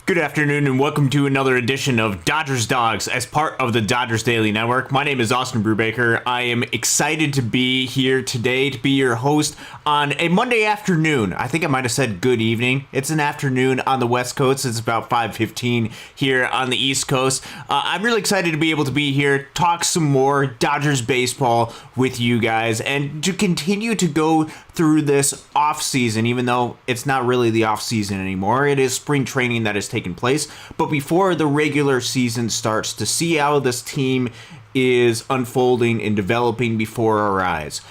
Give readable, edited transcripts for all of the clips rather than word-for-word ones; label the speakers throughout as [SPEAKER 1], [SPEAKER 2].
[SPEAKER 1] Good afternoon and welcome to another edition of Dodgers Dawgs as part of the Dodgers Daily Network. My name is Austin Brubaker. I am excited to be here today to be your host on a Monday afternoon. I think I might have said good evening. It's an afternoon on the West Coast. It's about 5:15 here on the East Coast. I'm really excited to be able to be here, talk some more Dodgers baseball with you guys, and to continue to go through this off season, even though it's not really the off season anymore. It is spring training that has taken place. But before the regular season starts, to see how this team is unfolding and developing before our eyes.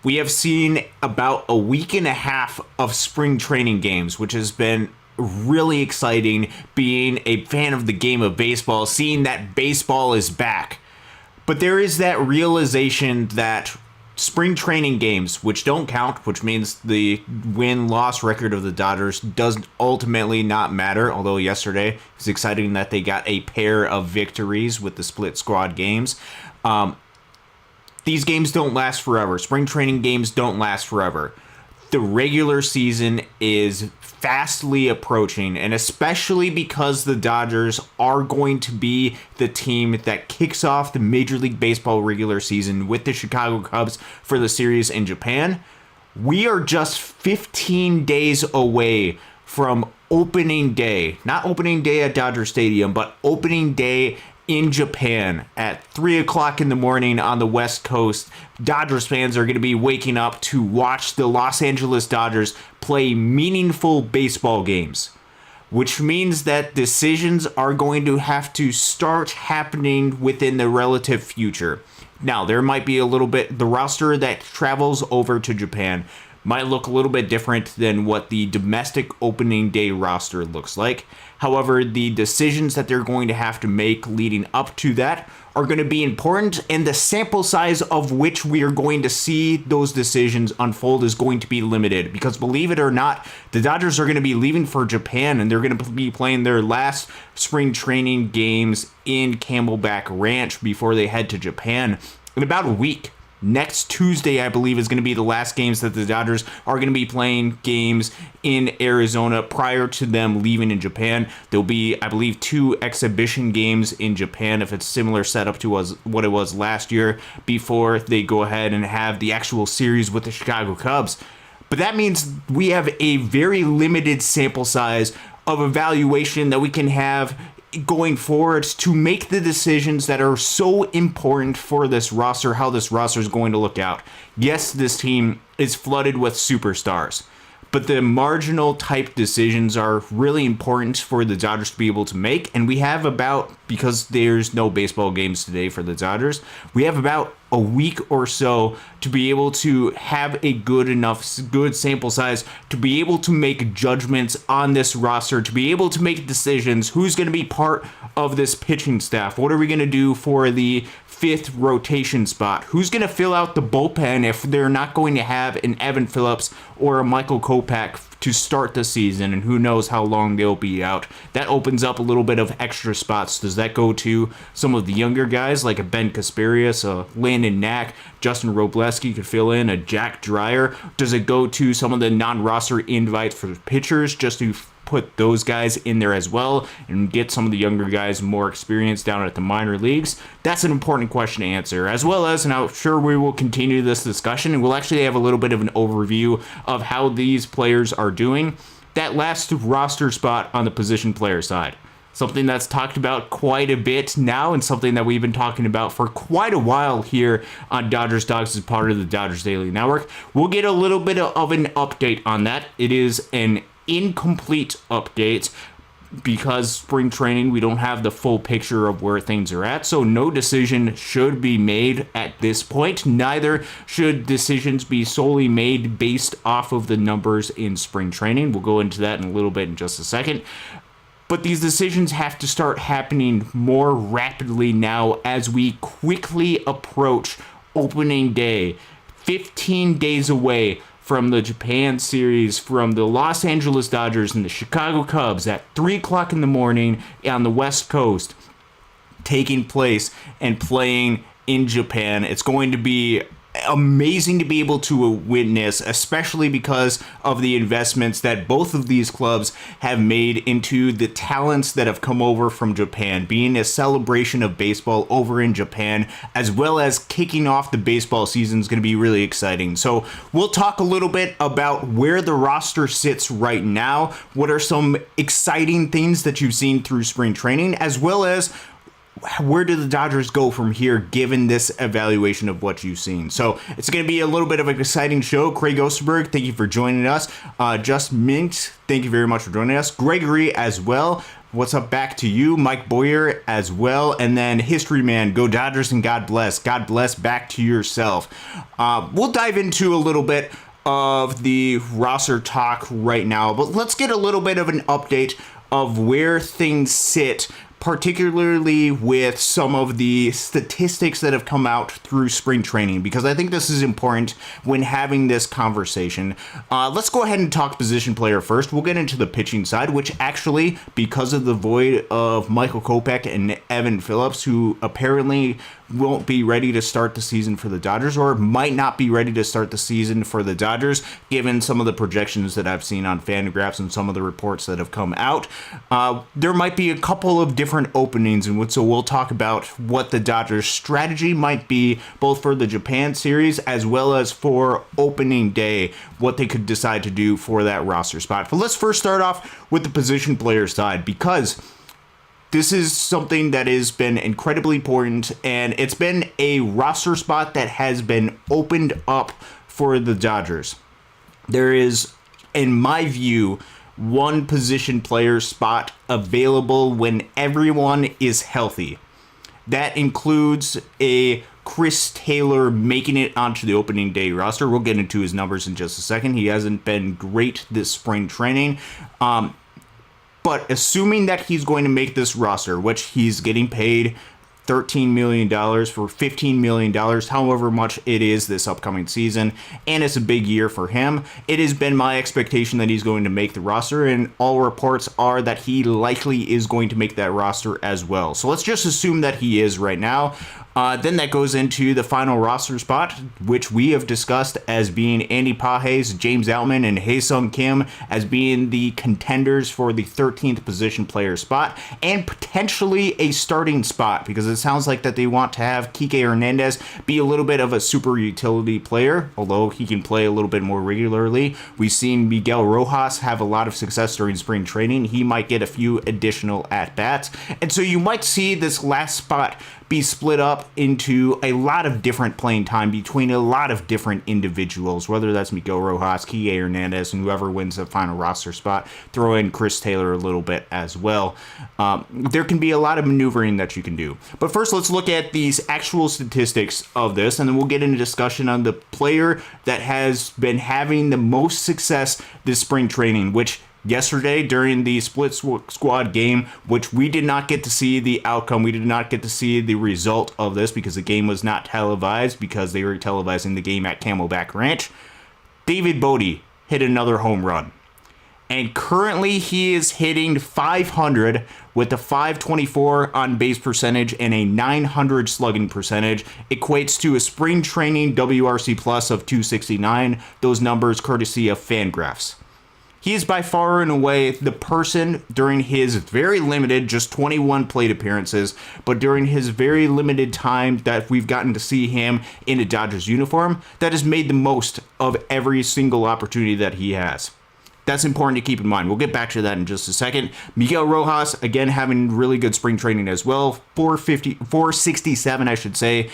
[SPEAKER 1] We have seen about a week and a half of spring training games, which has been really exciting, being a fan of the game of baseball, seeing that baseball is back. But there is that realization that spring training games, which don't count, which means the win-loss record of the Dodgers does ultimately not matter, although yesterday it was exciting that they got a pair of victories with the split squad games. These games don't last forever. Spring training games don't last forever. The regular season is fastly approaching, and especially because the Dodgers are going to be the team that kicks off the Major League Baseball regular season with the Chicago Cubs for the series in Japan. We are just 15 days away from opening day. Not opening day at Dodger Stadium, but opening day in Japan at 3 o'clock in the morning on the West Coast. Dodgers fans are going to be waking up to watch the Los Angeles Dodgers play meaningful baseball games, which means that decisions are going to have to start happening within the relative future. Now, there might be a little bit, the roster that travels over to Japan might look a little bit different than what the domestic opening day roster looks like. However, the decisions that they're going to have to make leading up to that are going to be important, and the sample size of which we are going to see those decisions unfold is going to be limited, because believe it or not, the Dodgers are going to be leaving for Japan, and they're going to be playing their last spring training games in Camelback Ranch before they head to Japan in about a week. Next Tuesday, I believe, is going to be the last games that the Dodgers are going to be playing games in Arizona prior to them leaving in Japan. There'll be, I believe, 2 exhibition games in Japan, if it's similar setup to what it was last year, before they go ahead and have the actual series with the Chicago Cubs. But that means we have a very limited sample size of evaluation that we can have going forward to make the decisions that are so important for this roster, how this roster is going to look out. Yes, this team is flooded with superstars, but the marginal type decisions are really important for the Dodgers to be able to make. And we have about, because there's no baseball games today for the Dodgers, we have about a week or so to be able to have a good sample size to be able to make judgments on this roster, to be able to make decisions. Who's going to be part of this pitching staff? What are we going to do for the 5th rotation spot? Who's going to fill out the bullpen if they're not going to have an Evan Phillips or a Michael Kopech to start the season, and who knows how long they'll be out? That opens up a little bit of extra spots. Does that go to some of the younger guys like a Ben Kasparius, a Landon Knack, Justin Robleski could fill in, a Jack Dreyer? Does it go to some of the non-roster invites for the pitchers just to put those guys in there as well and get some of the younger guys more experience down at the minor leagues? That's an important question to answer, as well as, and I'm sure we will continue this discussion, and we'll actually have a little bit of an overview of how these players are doing. That last roster spot on the position player side, something that's talked about quite a bit now, and something that we've been talking about for quite a while here on Dodgers Dawgs as part of the Dodgers Daily Network. We'll get a little bit of an update on that. It is an incomplete update because spring training, we don't have the full picture of where things are at, so no decision should be made at this point. Neither should decisions be solely made based off of the numbers in spring training. We'll go into that in a little bit in just a second. But these decisions have to start happening more rapidly now as we quickly approach opening day, 15 days away from the Japan series, from the Los Angeles Dodgers and the Chicago Cubs at 3 o'clock in the morning on the West Coast, taking place and playing in Japan. It's going to be amazing to be able to witness, especially because of the investments that both of these clubs have made into the talents that have come over from Japan, being a celebration of baseball over in Japan, as well as kicking off the baseball season is going to be really exciting. So we'll talk a little bit about where the roster sits right now, what are some exciting things that you've seen through spring training, as well as where do the Dodgers go from here given this evaluation of what you've seen. So it's going to be a little bit of an exciting show. Craig Osterberg, thank you for joining us. Just Mint, thank you very much for joining us. Gregory as well. What's up back to you? Mike Boyer as well. And then History Man, go Dodgers and God bless. God bless back to yourself. We'll dive into a little bit of the roster talk right now, but let's get a little bit of an update of where things sit, particularly with some of the statistics that have come out through spring training, because I think this is important when having this conversation. Let's go ahead and talk position player first. We'll get into the pitching side, which actually, because of the void of Michael Kopech and Evan Phillips, who apparently won't be ready to start the season for the Dodgers, or might not be ready to start the season for the Dodgers, given some of the projections that I've seen on Fangraphs and some of the reports that have come out. There might be a couple of different openings, and so we'll talk about what the Dodgers' strategy might be, both for the Japan series as well as for opening day, what they could decide to do for that roster spot. But let's first start off with the position player side, because this is something that has been incredibly important, and it's been a roster spot that has been opened up for the Dodgers. There is, in my view, one position player spot available when everyone is healthy. That includes a Chris Taylor making it onto the opening day roster. We'll get into his numbers in just a second. He hasn't been great this spring training. But assuming that he's going to make this roster, which he's getting paid $13 million for $15 million, however much it is this upcoming season, and it's a big year for him, it has been my expectation that he's going to make the roster, and all reports are that he likely is going to make that roster as well. So let's just assume that he is right now. Then that goes into the final roster spot, which we have discussed as being Andy Pages, James Outman, and Hae-Sung Kim as being the contenders for the 13th position player spot, and potentially a starting spot, because it sounds like that they want to have Kike Hernandez be a little bit of a super utility player, although he can play a little bit more regularly. We've seen Miguel Rojas have a lot of success during spring training. He might get a few additional at-bats, and so you might see this last spot be split up into a lot of different playing time between a lot of different individuals, whether that's Miguel Rojas, Kike Hernandez, and whoever wins the final roster spot. Throw in Chris Taylor a little bit as well. There can be a lot of maneuvering that you can do. But first, let's look at these actual statistics of this, and then we'll get into discussion on the player that has been having the most success this spring training, which yesterday during the split squad game, which we did not get to see the outcome. We did not get to see the result of this because the game was not televised, because they were televising the game at Camelback Ranch. David Bodie hit another home run. And currently he is hitting 500 with a 524 on base percentage and a 900 slugging percentage. Equates to a spring training WRC plus of 269. Those numbers courtesy of Fangraphs. He is by far and away the person during his very limited, just 21 plate appearances, but during his very limited time that we've gotten to see him in a Dodgers uniform, that has made the most of every single opportunity that he has. That's important to keep in mind. We'll get back to that in just a second. Miguel Rojas, again, having really good spring training as well. 467, I should say,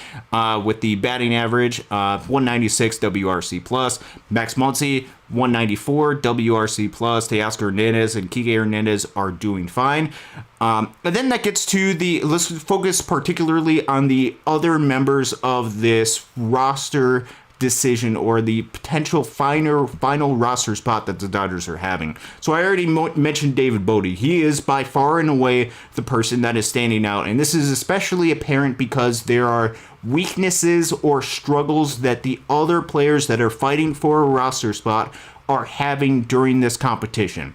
[SPEAKER 1] with the batting average. 196 WRC plus. Max Muncy, 194 WRC plus. Teoscar Hernandez and Kike Hernandez are doing fine. And then that gets to let's focus particularly on the other members of this roster decision, or the potential final roster spot that the Dodgers are having. So I already mentioned David Bodie. He is by far and away the person that is standing out, and this is especially apparent because there are weaknesses or struggles that the other players that are fighting for a roster spot are having during this competition.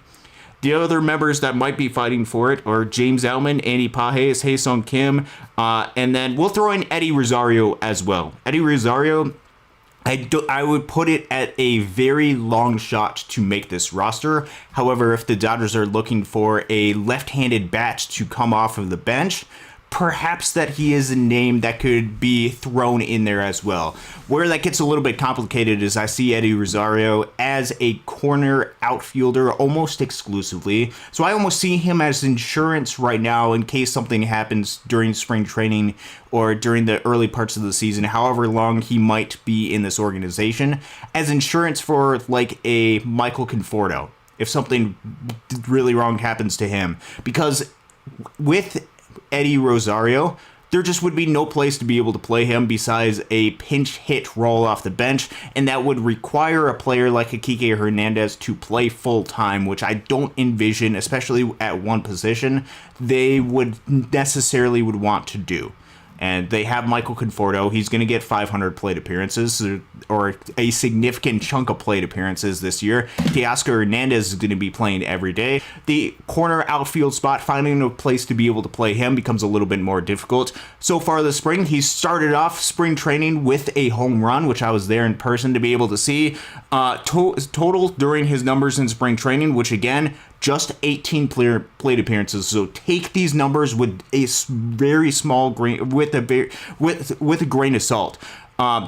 [SPEAKER 1] The other members that might be fighting for it are James Outman, Andy Pages, Hae-Sung Kim, and then we'll throw in Eddie Rosario as well. Eddie Rosario I would put it at a very long shot to make this roster. However, if the Dodgers are looking for a left-handed bat to come off of the bench, perhaps that he is a name that could be thrown in there as well. Where that gets a little bit complicated is I see Eddie Rosario as a corner outfielder almost exclusively. So I almost see him as insurance right now in case something happens during spring training or during the early parts of the season, however long he might be in this organization, as insurance for like a Michael Conforto if something really wrong happens to him. Because with Eddie Rosario, there just would be no place to be able to play him besides a pinch hit roll off the bench, and that would require a player like Kike Hernandez to play full time, which I don't envision, especially at one position, they would necessarily would want to do. And they have Michael Conforto. He's going to get 500 plate appearances or a significant chunk of plate appearances this year. Teoscar Hernandez is going to be playing every day. The corner outfield spot, finding a place to be able to play him becomes a little bit more difficult. So far this spring, he started off spring training with a home run, which I was there in person to be able to see. Total during his numbers in spring training, which again, just 18 plate appearances. So take these numbers with a very small grain, with a grain of salt.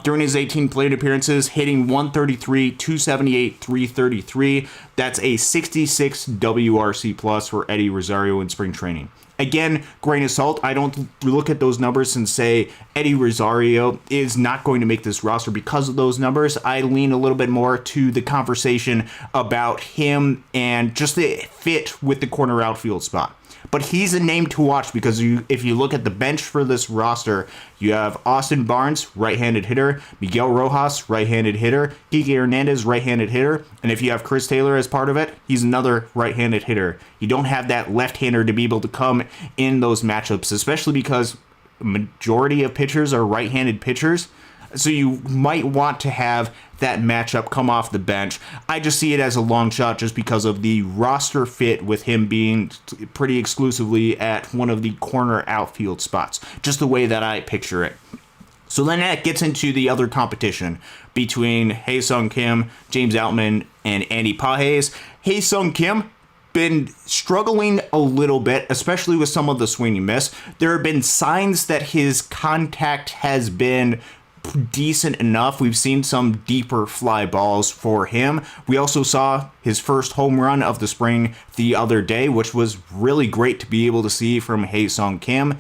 [SPEAKER 1] During his 18 plate appearances, hitting 133, 278, 333. That's a 66 WRC plus for Eddie Rosario in spring training. Again, grain of salt. I don't look at those numbers and say Eddie Rosario is not going to make this roster because of those numbers. I lean a little bit more to the conversation about him and just the fit with the corner outfield spot. But he's a name to watch because if you look at the bench for this roster, you have Austin Barnes, right-handed hitter, Miguel Rojas, right-handed hitter, Kike Hernandez, right-handed hitter, and if you have Chris Taylor as part of it, he's another right-handed hitter. You don't have that left-hander to be able to come in those matchups, especially because the majority of pitchers are right-handed pitchers. So you might want to have that matchup come off the bench. I just see it as a long shot just because of the roster fit with him being pretty exclusively at one of the corner outfield spots. Just the way that I picture it. So then that gets into the other competition between Hae-Sung Kim, James Outman, and Andy Pages. Hae-Sung Kim been struggling a little bit, especially with some of the swing and miss. There have been signs that his contact has been decent enough. We've seen some deeper fly balls for him. We also saw his first home run of the spring the other day, which was really great to be able to see from Hae-Sung Kim.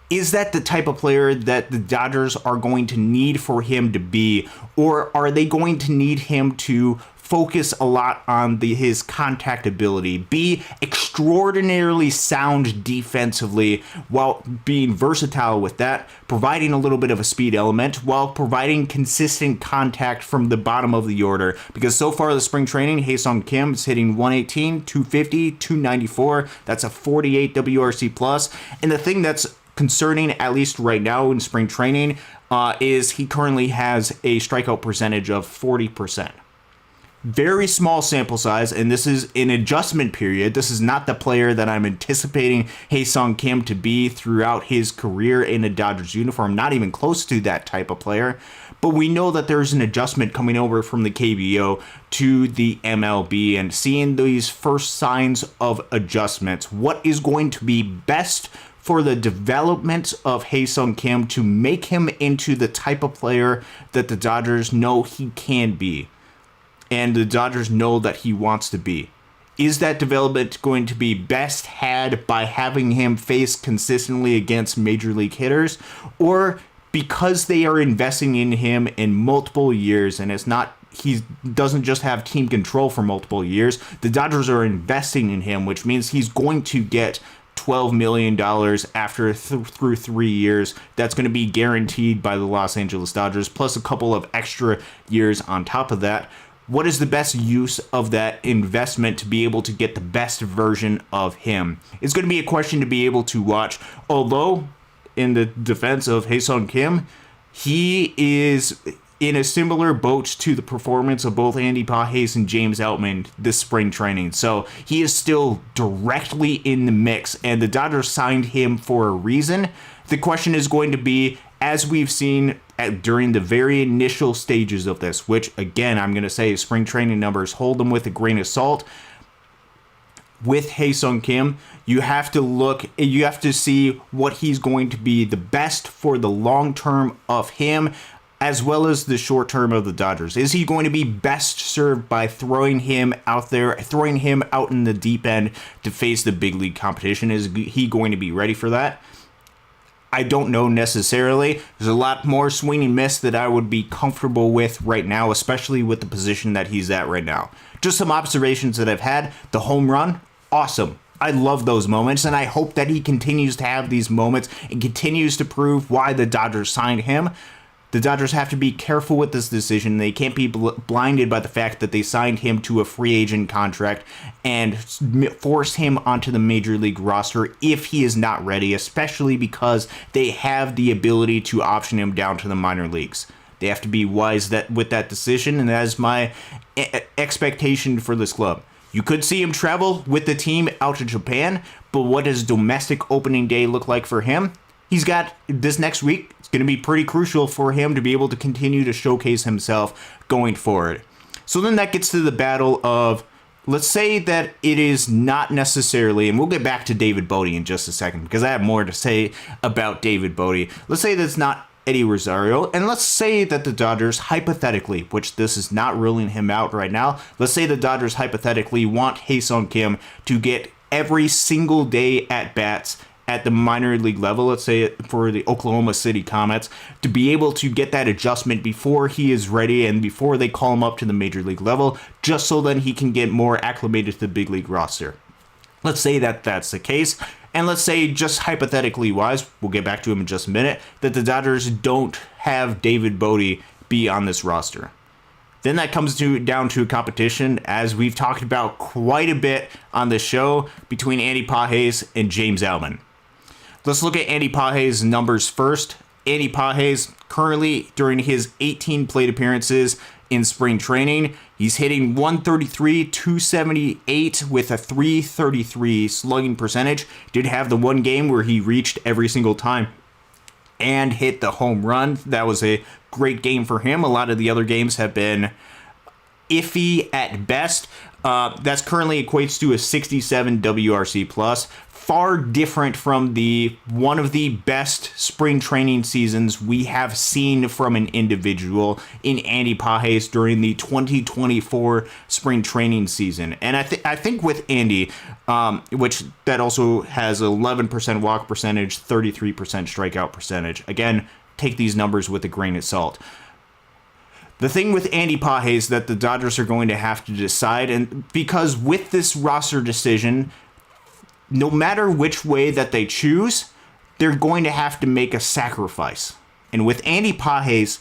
[SPEAKER 1] Is that the type of player that the Dodgers are going to need for him to be, or are they going to need him to focus a lot on his contact ability, be extraordinarily sound defensively while being versatile with that, providing a little bit of a speed element while providing consistent contact from the bottom of the order? Because so far the spring training, Hae-Sung Kim is hitting 118, 250, 294. That's a 48 WRC plus. And the thing that's concerning, at least right now in spring training, is he currently has a strikeout percentage of 40%. Very small sample size, and this is an adjustment period. This is not the player that I'm anticipating Hae-Sung Kim to be throughout his career in a Dodgers uniform, not even close to that type of player. But we know that there's an adjustment coming over from the KBO to the MLB, and seeing these first signs of adjustments, what is going to be best for the development of Hae-Sung Kim to make him into the type of player that the Dodgers know he can be, and the Dodgers know that he wants to be? Is that development going to be best had by having him face consistently against major league hitters, or because they are investing in him in multiple years, and he doesn't just have team control for multiple years, the Dodgers are investing in him, which means he's going to get $12 million after through 3 years. That's going to be guaranteed by the Los Angeles Dodgers, plus a couple of extra years on top of that. What is the best use of that investment to be able to get the best version of him? It's going to be a question to be able to watch. Although, in the defense of Hae-Sung Kim, he is in a similar boat to the performance of both Andy Pages and James Outman this spring training. So he is still directly in the mix, and the Dodgers signed him for a reason. The question is going to be, as we've seen during the very initial stages of this, which again, I'm going to say spring training numbers, hold them with a grain of salt. With Hae-Sung Kim, you have to see what he's going to be the best for the long term of him, as well as the short term of the Dodgers. Is he going to be best served by throwing him out in the deep end to face the big league competition? Is he going to be ready for that? I don't know necessarily. There's a lot more swing and miss that I would be comfortable with right now, especially with the position that he's at right now. Just some observations that I've had. The home run, awesome. I love those moments, and I hope that he continues to have these moments and continues to prove why the Dodgers signed him. The Dodgers have to be careful with this decision. They can't be blinded by the fact that they signed him to a free agent contract and force him onto the major league roster if he is not ready, especially because they have the ability to option him down to the minor leagues. They have to be wise with that decision, and that is my expectation for this club. You could see him travel with the team out to Japan, but what does domestic opening day look like for him? He's got this next week. It's going to be pretty crucial for him to be able to continue to showcase himself going forward. So then that gets to the battle of, let's say that it is not necessarily, and we'll get back to David Bote in just a second because I have more to say about David Bote. Let's say that it's not Eddie Rosario, and let's say that the Dodgers hypothetically, which this is not ruling him out right now, let's say the Dodgers hypothetically want Hae-Sung Kim to get every single day at bats at the minor league level, let's say for the Oklahoma City Comets, to be able to get that adjustment before he is ready and before they call him up to the major league level, just so then he can get more acclimated to the big league roster. Let's say that that's the case, and let's say just hypothetically wise, we'll get back to him in just a minute, that the Dodgers don't have David Bote be on this roster. Then that comes down to a competition, as we've talked about quite a bit on the show, between Andy Pages and James Outman. Let's look at Andy Pages' numbers first. Andy Pages, currently during his 18 plate appearances in spring training, he's hitting 133, 278 with a 333 slugging percentage. Did have the one game where he reached every single time and hit the home run. That was a great game for him. A lot of the other games have been iffy at best. That's currently equates to a 67 WRC plus. Far different from one of the best spring training seasons we have seen from an individual in Andy Pages during the 2024 spring training season. And I think with Andy, which that also has 11% walk percentage, 33% strikeout percentage. Again, take these numbers with a grain of salt. The thing with Andy Pages that the Dodgers are going to have to decide, and because with this roster decision, no matter which way that they choose, they're going to have to make a sacrifice. And with Andy Pages,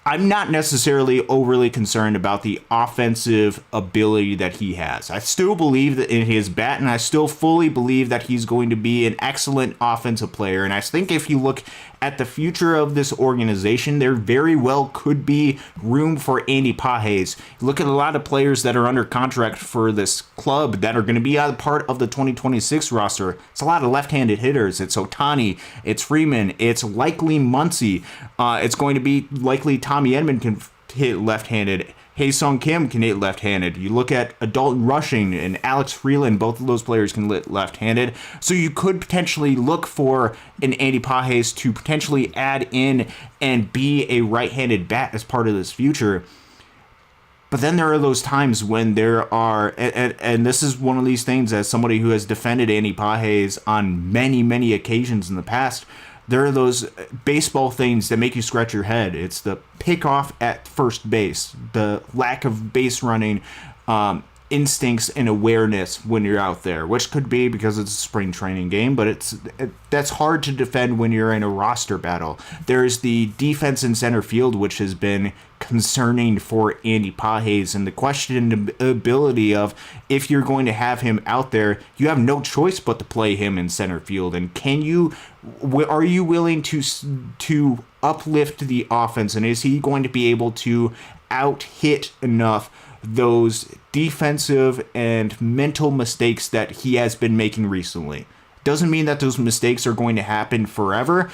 [SPEAKER 1] I'm not necessarily overly concerned about the offensive ability that he has. I still believe that in his bat, and I still fully believe that he's going to be an excellent offensive player. And I think if you look at the future of this organization, there very well could be room for Andy Pages. Look at a lot of players that are under contract for this club that are going to be a part of the 2026 roster. It's a lot of left-handed hitters. It's Ohtani, it's Freeman, it's likely Muncy. It's going to be likely Tommy Edman can hit left-handed. Hae-Sung Kim can hit left-handed. You look at Dalton Rushing and Alex Freeland, both of those players can hit left-handed. So you could potentially look for an Andy Pages to potentially add in and be a right-handed bat as part of this future. But then there are those times when there are, and this is one of these things as somebody who has defended Andy Pages on many, many occasions in the past, there are those baseball things that make you scratch your head. It's the pickoff at first base, the lack of base running instincts and awareness when you're out there, which could be because it's a spring training game, but that's hard to defend when you're in a roster battle. There's the defense in center field, which has been concerning for Andy Pages, and the questionability of if you're going to have him out there, you have no choice but to play him in center field. And are you willing to uplift the offense, and is he going to be able to out-hit enough those defensive and mental mistakes that he has been making recently? Doesn't mean that those mistakes are going to happen forever,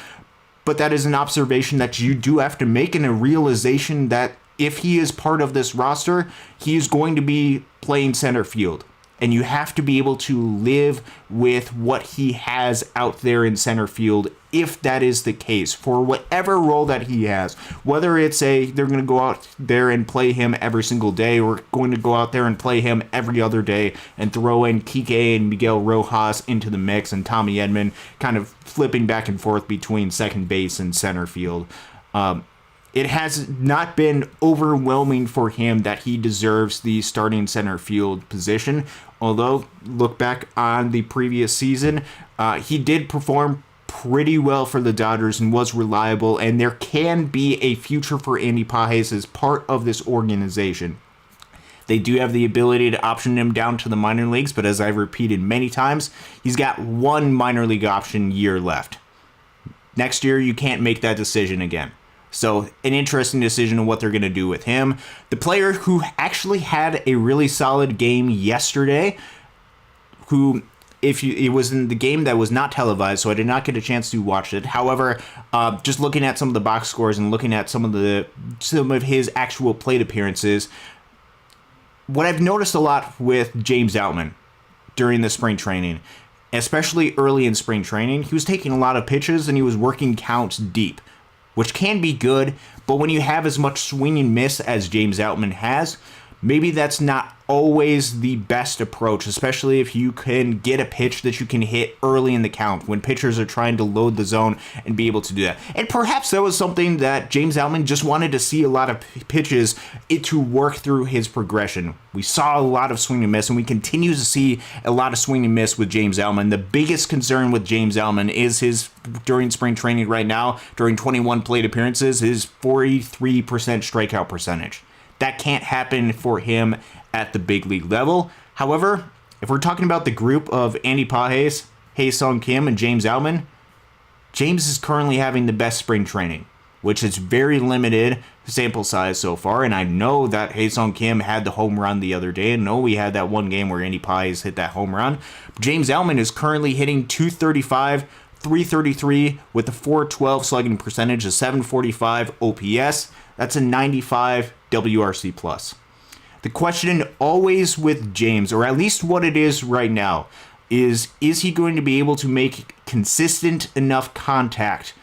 [SPEAKER 1] but that is an observation that you do have to make, and a realization that if he is part of this roster, he is going to be playing center field. And you have to be able to live with what he has out there in center field, if that is the case, for whatever role that he has. Whether it's they're going to go out there and play him every single day, or going to go out there and play him every other day and throw in Kike and Miguel Rojas into the mix, and Tommy Edman kind of flipping back and forth between second base and center field. It has not been overwhelming for him that he deserves the starting center field position. Although, look back on the previous season, he did perform pretty well for the Dodgers and was reliable, and there can be a future for Andy Pages as part of this organization. They do have the ability to option him down to the minor leagues, but as I've repeated many times, he's got one minor league option year left. Next year, you can't make that decision again. So, an interesting decision on what they're going to do with him. The player who actually had a really solid game yesterday, it was in the game that was not televised, so I did not get a chance to watch it. However, just looking at some of the box scores and looking at some of his actual plate appearances, what I've noticed a lot with James Outman during the spring training, especially early in spring training, he was taking a lot of pitches and he was working counts deep, which can be good, but when you have as much swing and miss as James Outman has, maybe that's not always the best approach, especially if you can get a pitch that you can hit early in the count when pitchers are trying to load the zone and be able to do that. And perhaps that was something that James Outman just wanted to see, a lot of pitches to work through his progression. We saw a lot of swing and miss, and we continue to see a lot of swing and miss with James Outman. The biggest concern with James Outman is during spring training right now, during 21 plate appearances, his 43% strikeout percentage. That can't happen for him at the big league level. However, if we're talking about the group of Andy Pages, Ha-Seong Kim, and James Outman, James is currently having the best spring training, which is very limited sample size so far. And I know that Ha-Seong Kim had the home run the other day. I know we had that one game where Andy Pages hit that home run. James Outman is currently hitting .235, .333 with a .412 slugging percentage, a .745 OPS. That's a 95 WRC plus. The question always with James, or at least what it is right now, is he going to be able to make consistent enough contact,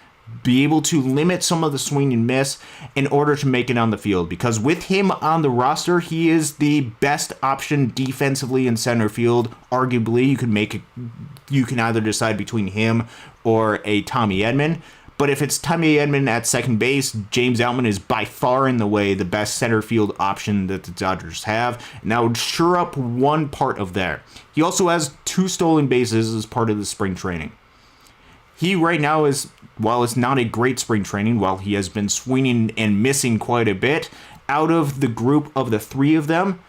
[SPEAKER 1] be able to limit some of the swing and miss in order to make it on the field? Because with him on the roster, he is the best option defensively in center field. Arguably, you can either decide between him or a Tommy Edman. But if it's Tommy Edman at second base, James Outman is by far and away the best center field option that the Dodgers have. And that would sure up one part of that. He also has 2 stolen bases as part of the spring training. He right now is, while it's not a great spring training, while he has been swinging and missing quite a bit, out of the group of the 3 of them,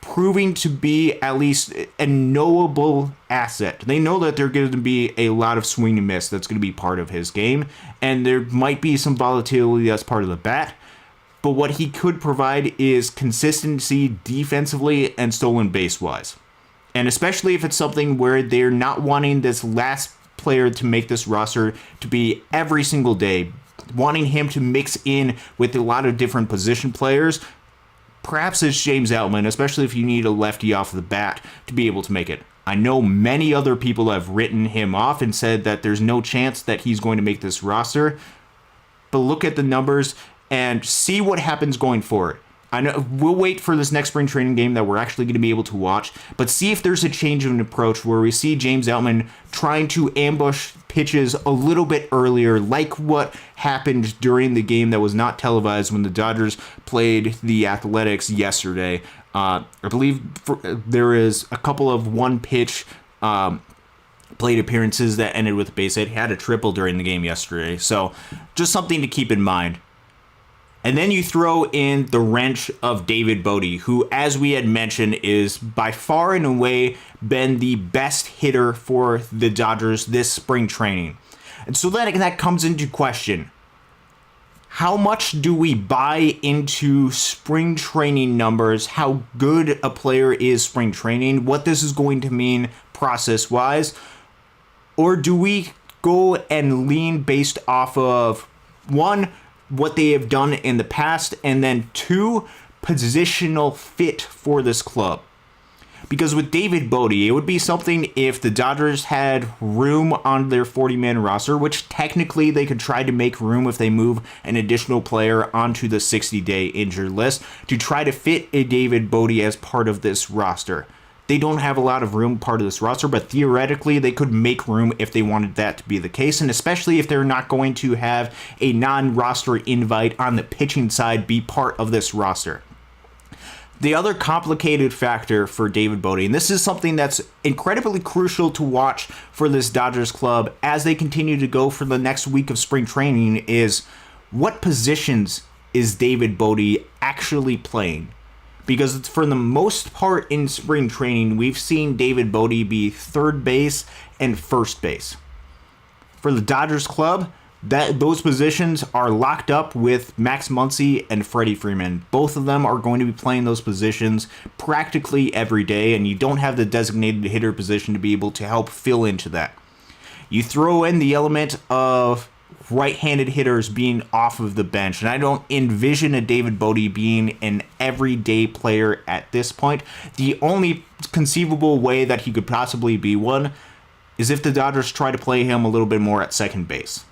[SPEAKER 1] proving to be at least a knowable asset. They know that there's going to be a lot of swing and miss that's going to be part of his game, and there might be some volatility that's part of the bat, but what he could provide is consistency defensively and stolen base-wise. And especially if it's something where they're not wanting this last player to make this roster to be every single day, wanting him to mix in with a lot of different position players. Perhaps it's James Outman, especially if you need a lefty off the bat to be able to make it. I know many other people have written him off and said that there's no chance that he's going to make this roster. But look at the numbers and see what happens going forward. I know we'll wait for this next spring training game that we're actually going to be able to watch, but see if there's a change of an approach where we see James Outman trying to ambush pitches a little bit earlier, like what happened during the game that was not televised when the Dodgers played the Athletics yesterday. I believe there is a couple of one-pitch plate appearances that ended with a base hit. He had a triple during the game yesterday, so just something to keep in mind. And then you throw in the wrench of David Bote, who, as we had mentioned, is by far and away been the best hitter for the Dodgers this spring training. And so that comes into question. How much do we buy into spring training numbers? How good a player is spring training? What this is going to mean process-wise? Or do we go and lean based off of, one, what they have done in the past, and then two, positional fit for this club. Because with David Bodie, it would be something if the Dodgers had room on their 40-man roster, which technically they could try to make room if they move an additional player onto the 60-day injured list to try to fit a David Bodie as part of this roster. They don't have a lot of room part of this roster, but theoretically they could make room if they wanted that to be the case, and especially if they're not going to have a non-roster invite on the pitching side be part of this roster. The other complicated factor for David Bodie, and this is something that's incredibly crucial to watch for this Dodgers club as they continue to go for the next week of spring training, is what positions is David Bodie actually playing? Because for the most part in spring training, we've seen David Bodie be third base and first base. For the Dodgers club, those positions are locked up with Max Muncy and Freddie Freeman. Both of them are going to be playing those positions practically every day, and you don't have the designated hitter position to be able to help fill into that. You throw in the element of right-handed hitters being off of the bench, and I don't envision a David Bodie being an everyday player at this point. The only conceivable way that he could possibly be one is if the Dodgers try to play him a little bit more at second base.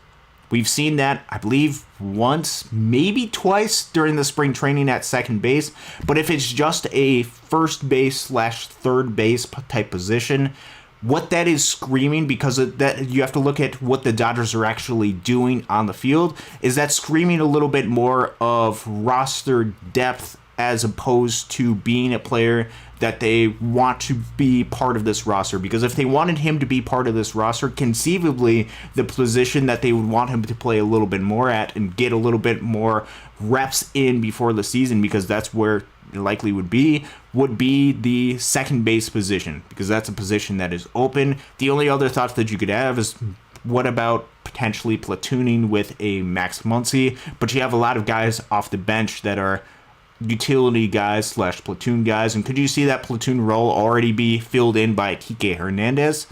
[SPEAKER 1] We've seen that, I believe, once, maybe twice during the spring training at second base. But if it's just a first base / third base type position, what that is screaming, because of that, you have to look at what the Dodgers are actually doing on the field, is that screaming a little bit more of roster depth as opposed to being a player that they want to be part of this roster. Because if they wanted him to be part of this roster, conceivably the position that they would want him to play a little bit more at and get a little bit more reps in before the season, because that's where it likely would be the second base position, because that's a position that is open. The only other thoughts that you could have is, what about potentially platooning with a Max Muncy? But you have a lot of guys off the bench that are utility guys / platoon guys, and could you see that platoon role already be filled in by Kike Hernandez?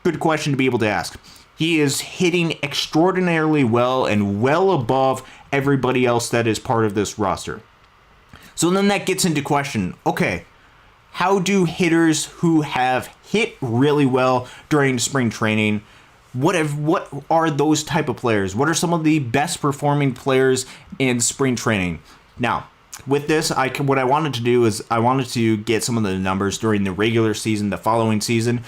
[SPEAKER 1] Good question to be able to ask. He is hitting extraordinarily well and well above everybody else that is part of this roster. So then that gets into question, okay, how do hitters who have hit really well during spring training, what are those type of players? What are some of the best performing players in spring training? Now, with this, what I wanted to do is I wanted to get some of the numbers during the regular season, the following season.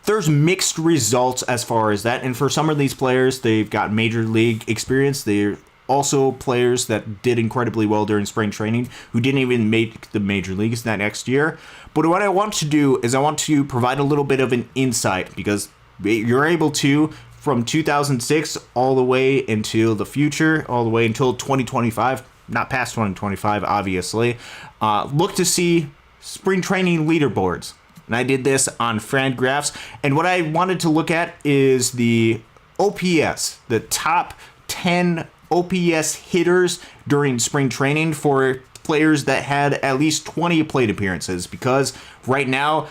[SPEAKER 1] There's mixed results as far as that, and for some of these players, they've got major league experience. They're also players that did incredibly well during spring training who didn't even make the major leagues that next year. But what I want to do is I want to provide a little bit of an insight, because you're able to, from 2006 all the way into the future, all the way until 2025, not past 2025, obviously, look to see spring training leaderboards. And I did this on Fangraphs. And what I wanted to look at is the OPS, the top 10 OPS hitters during spring training for players that had at least 20 plate appearances. Because right now,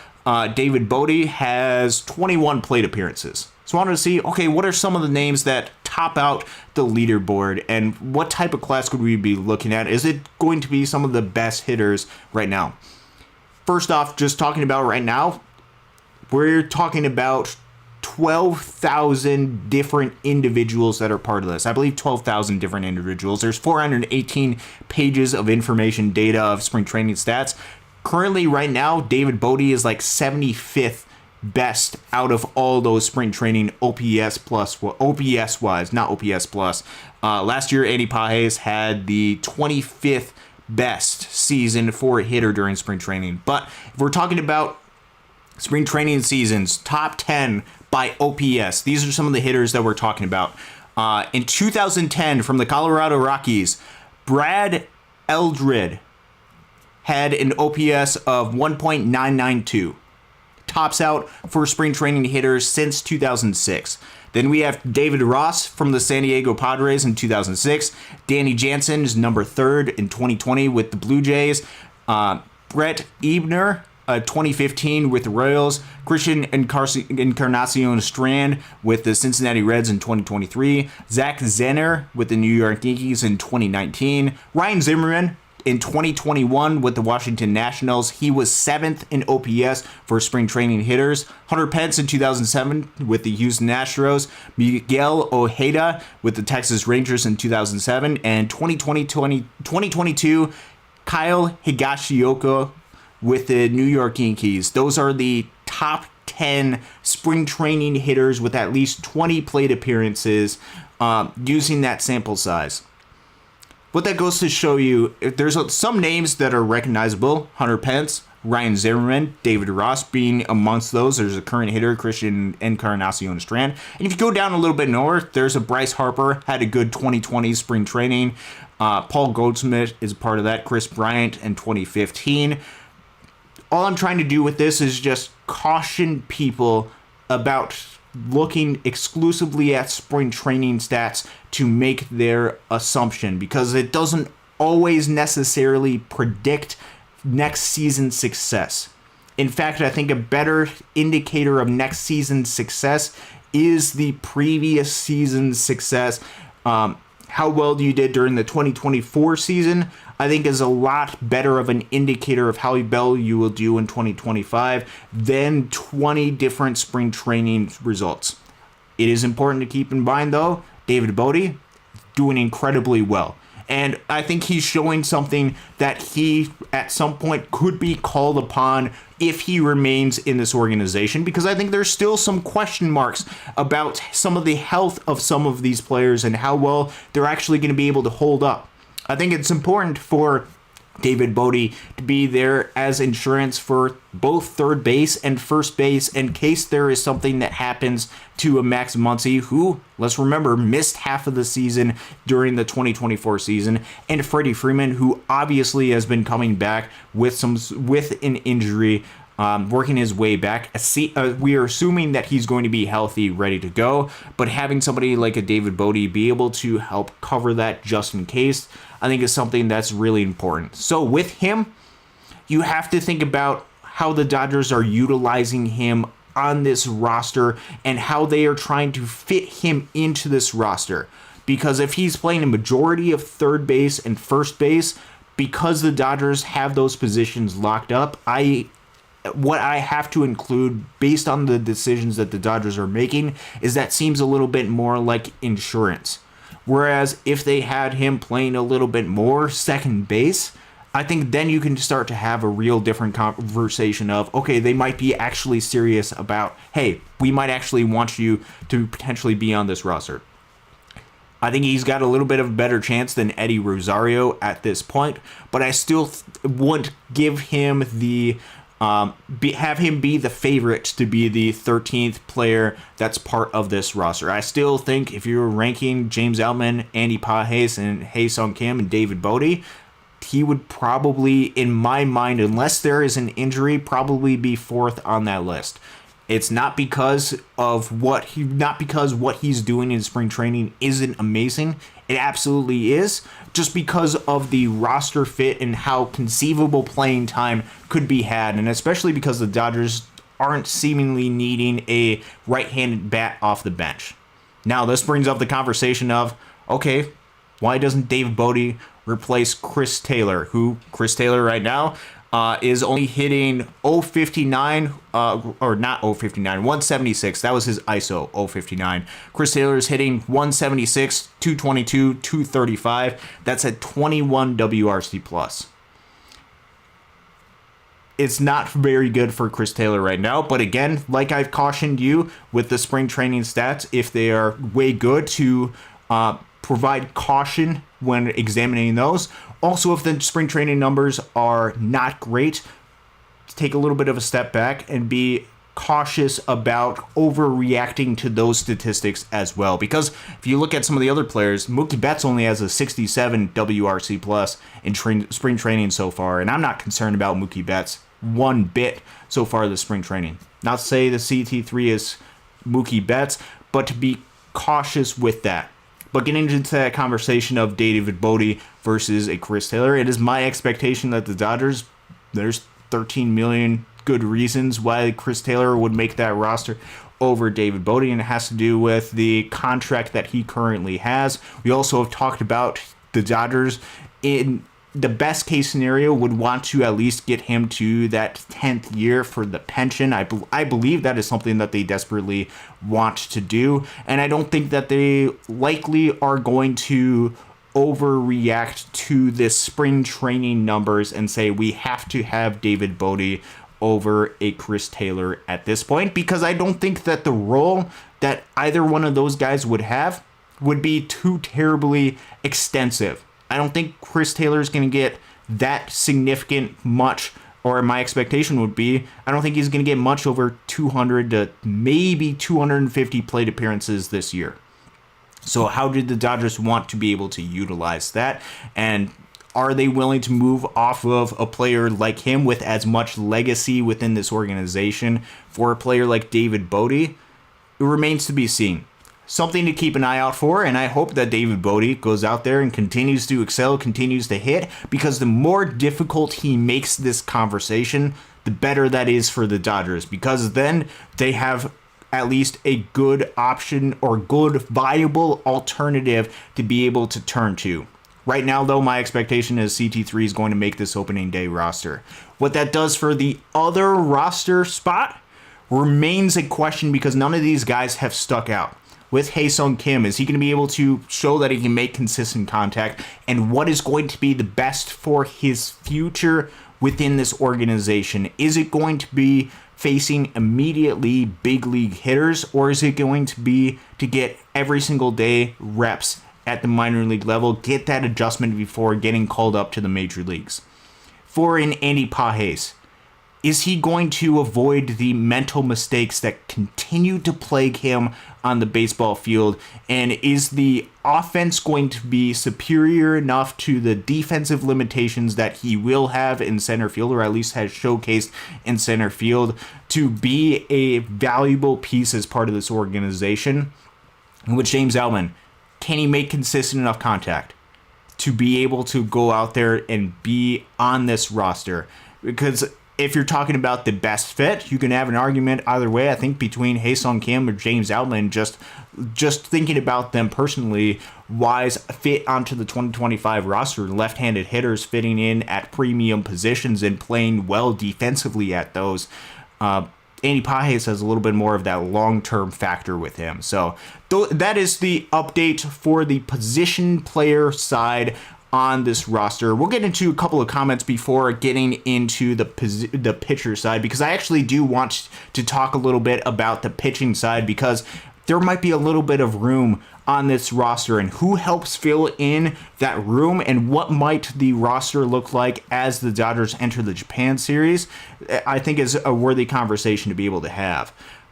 [SPEAKER 1] David Bodie has 21 plate appearances. So I wanted to see, okay, what are some of the names that top out the leaderboard, and what type of class could we be looking at? Is it going to be some of the best hitters right now? First off, just talking about right now, we're talking about 12,000 different individuals that are part of this. I believe 12,000 different individuals. There's 418 pages of information, data of spring training stats. Currently, right now, David Bodie is like 75th best out of all those spring training OPS wise, not OPS plus. Last year, Andy Pages had the 25th best season for a hitter during spring training. But if we're talking about spring training seasons, top 10 by OPS, these are some of the hitters that we're talking about. In 2010, from the Colorado Rockies, Brad Eldred had an OPS of 1.992. Tops out for spring training hitters since 2006. Then we have David Ross from the San Diego Padres in 2006. Danny Jansen is number 3rd in 2020 with the Blue Jays. Brett Ebner 2015 with the Royals, Christian Encarnacion Strand with the Cincinnati Reds in 2023, Zach Zenner with the New York Yankees in 2019, Ryan Zimmerman in 2021 with the Washington Nationals. He was 7th in OPS for spring training hitters. Hunter Pence in 2007 with the Houston Astros. Miguel Ojeda with the Texas Rangers in 2007. And 2022, Kyle Higashioka with the New York Yankees. Those are the top 10 spring training hitters with at least 20 plate appearances using that sample size. What that goes to show you, if there's some names that are recognizable, Hunter Pence, Ryan Zimmerman, David Ross being amongst those. There's a current hitter, Christian Encarnacion Strand. And if you go down a little bit north, there's a Bryce Harper, had a good 2020 spring training. Paul Goldschmidt is part of that. Chris Bryant in 2015. All I'm trying to do with this is just caution people about looking exclusively at spring training stats to make their assumption, because it doesn't always necessarily predict next season's success. In fact, I think a better indicator of next season's success is the previous season's success. How well you did during the 2024 season, I think, is a lot better of an indicator of how well you will do in 2025 than 20 different spring training results. It is important to keep in mind, though, David Bote doing incredibly well. And I think he's showing something that he, at some point, could be called upon if he remains in this organization, because I think there's still some question marks about some of the health of some of these players and how well they're actually going to be able to hold up. I think it's important for David Bote to be there as insurance for both third base and first base in case there is something that happens to a Max Muncy, who, let's remember, missed half of the season during the 2024 season, and Freddie Freeman, who obviously has been coming back with an injury, working his way back. We are assuming that he's going to be healthy, ready to go, but having somebody like a David Bote be able to help cover that just in case, I think, is something that's really important. So with him, you have to think about how the Dodgers are utilizing him on this roster and how they are trying to fit him into this roster. Because if he's playing a majority of third base and first base, because the Dodgers have those positions locked up, what I have to include based on the decisions that the Dodgers are making is that seems a little bit more like insurance. Whereas if they had him playing a little bit more second base, I think then you can start to have a real different conversation of, okay, they might be actually serious about, hey, we might actually want you to potentially be on this roster. I think he's got a little bit of a better chance than Eddie Rosario at this point, but I still wouldn't give him have him be the favorite to be the 13th player that's part of this roster. I still think if you're ranking James Outman, Andy Pages, and Hae-Sung Kim and David Bote, he would probably, in my mind, unless there is an injury, probably be fourth on that list. It's not because what he's doing in spring training isn't amazing. It absolutely is, just because of the roster fit and how conceivable playing time could be had, and especially because the Dodgers aren't seemingly needing a right-handed bat off the bench. Now, this brings up the conversation of, okay, why doesn't Dave Bote replace Chris Taylor, who Chris Taylor right now is only hitting 059, or not 059, 176. That was his ISO, 059. Chris Taylor is hitting 176, 222, 235. That's at 21 WRC plus. It's not very good for Chris Taylor right now, but again, like I've cautioned you with the spring training stats, if they are way good, to provide caution when examining those. Also, if the spring training numbers are not great, take a little bit of a step back and be cautious about overreacting to those statistics as well. Because if you look at some of the other players, Mookie Betts only has a 67 WRC plus in spring training so far, and I'm not concerned about Mookie Betts one bit so far this spring training. Not to say the CT3 is Mookie Betts, but to be cautious with that. But getting into that conversation of David Bote versus a Chris Taylor, it is my expectation that the Dodgers, there's $13 million good reasons why Chris Taylor would make that roster over David Bodie, and it has to do with the contract that he currently has. We also have talked about the Dodgers in the best case scenario would want to at least get him to that 10th year for the pension. I believe that is something that they desperately want to do, and I don't think that they likely are going to overreact to this spring training numbers and say we have to have David Bodie over a Chris Taylor at this point, because I don't think that the role that either one of those guys would have would be too terribly extensive. I don't think Chris Taylor is going to get that significant much, or my expectation would be, I don't think he's going to get much over 200 to maybe 250 plate appearances this year. So how did the Dodgers want to be able to utilize that? And are they willing to move off of a player like him with as much legacy within this organization for a player like David Bodie? It remains to be seen. Something to keep an eye out for, and I hope that David Bodie goes out there and continues to excel, continues to hit, because the more difficult he makes this conversation, the better that is for the Dodgers, because then they have at least a good option or good viable alternative to be able to turn to. Right now, though, my expectation is CT3 is going to make this opening day roster. What that does for the other roster spot remains a question, because none of these guys have stuck out. With Hae-Sung Kim, is he going to be able to show that he can make consistent contact? And what is going to be the best for his future within this organization? Is it going to be facing immediately big league hitters, or is it going to be to get every single day reps at the minor league level, get that adjustment before getting called up to the major leagues? For an Andy Pages, is he going to avoid the mental mistakes that continue to plague him on the baseball field? And is the offense going to be superior enough to the defensive limitations that he will have in center field, or at least has showcased in center field, to be a valuable piece as part of this organization? And with James Outman, can he make consistent enough contact to be able to go out there and be on this roster? Because if you're talking about the best fit, you can have an argument either way, I think, between Hae-Sung Kim or James Outman. Just thinking about them personally wise, fit onto the 2025 roster. Left-handed hitters fitting in at premium positions and playing well defensively at those. Andy Pages has a little bit more of that long-term factor with him. So that is the update for the position player side on this roster. We'll get into a couple of comments before getting into the pitcher side, because I actually do want to talk a little bit about the pitching side, because there might be a little bit of room on this roster, and who helps fill in that room, and what might the roster look like as the Dodgers enter the Japan series, I think is a worthy conversation to be able to have.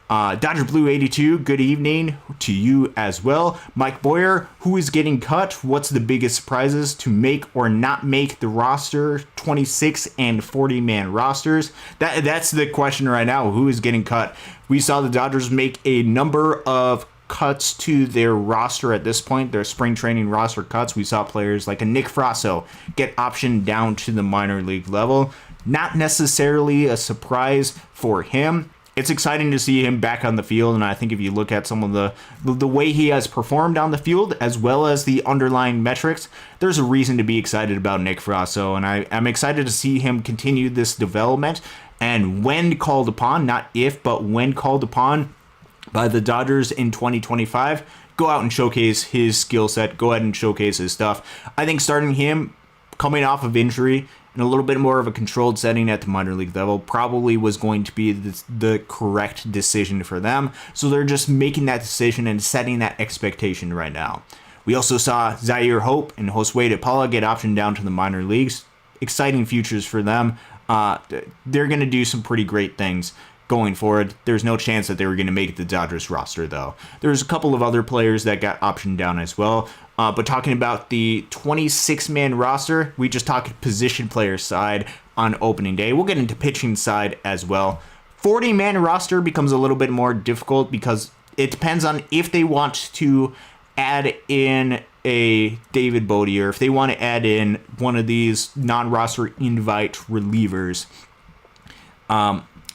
[SPEAKER 1] Dodger Blue 82, good evening to you as well. Mike Boyer, who is getting cut? What's the biggest surprises to make or not make the roster? 26 and 40-man rosters. That's the question right now. Who is getting cut? We saw the Dodgers make a number of cuts to their roster at this point, their spring training roster cuts. We saw players like a Nick Frasso get optioned down to the minor league level. Not necessarily a surprise for him. It's exciting to see him back on the field, and I think if you look at some of the way he has performed on the field, as well as the underlying metrics, there's a reason to be excited about Nick Frasso, and I'm excited to see him continue this development, and when called upon, not if, but when called upon by the Dodgers in 2025, go out and showcase his skill set, go ahead and showcase his stuff. I think starting him coming off of injury in a little bit more of a controlled setting at the minor league level probably was going to be the correct decision for them. So they're just making that decision and setting that expectation right now. We also saw Zaire Hope and Josue de Paula get optioned down to the minor leagues. Exciting futures for them. They're going to do some pretty great things going forward. There's no chance that they were going to make the Dodgers roster, though. There's a couple of other players that got optioned down as well. But talking about the 26-man roster, we just talked position player side on opening day. We'll get into pitching side as well. 40-man roster becomes a little bit more difficult because it depends on if they want to add in a David Bodie, or if they want to add in one of these non-roster invite relievers.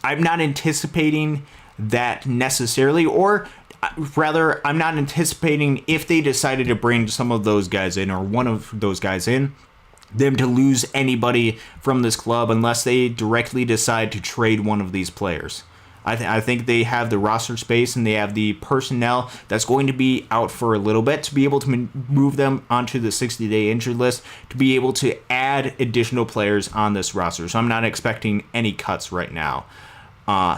[SPEAKER 1] I'm not anticipating that necessarily, or rather, I'm not anticipating if they decided to bring some of those guys in or one of those guys in, them to lose anybody from this club unless they directly decide to trade one of these players. I think they have the roster space and they have the personnel that's going to be out for a little bit to be able to move them onto the 60-day injured list, to be able to add additional players on this roster. So I'm not expecting any cuts right now.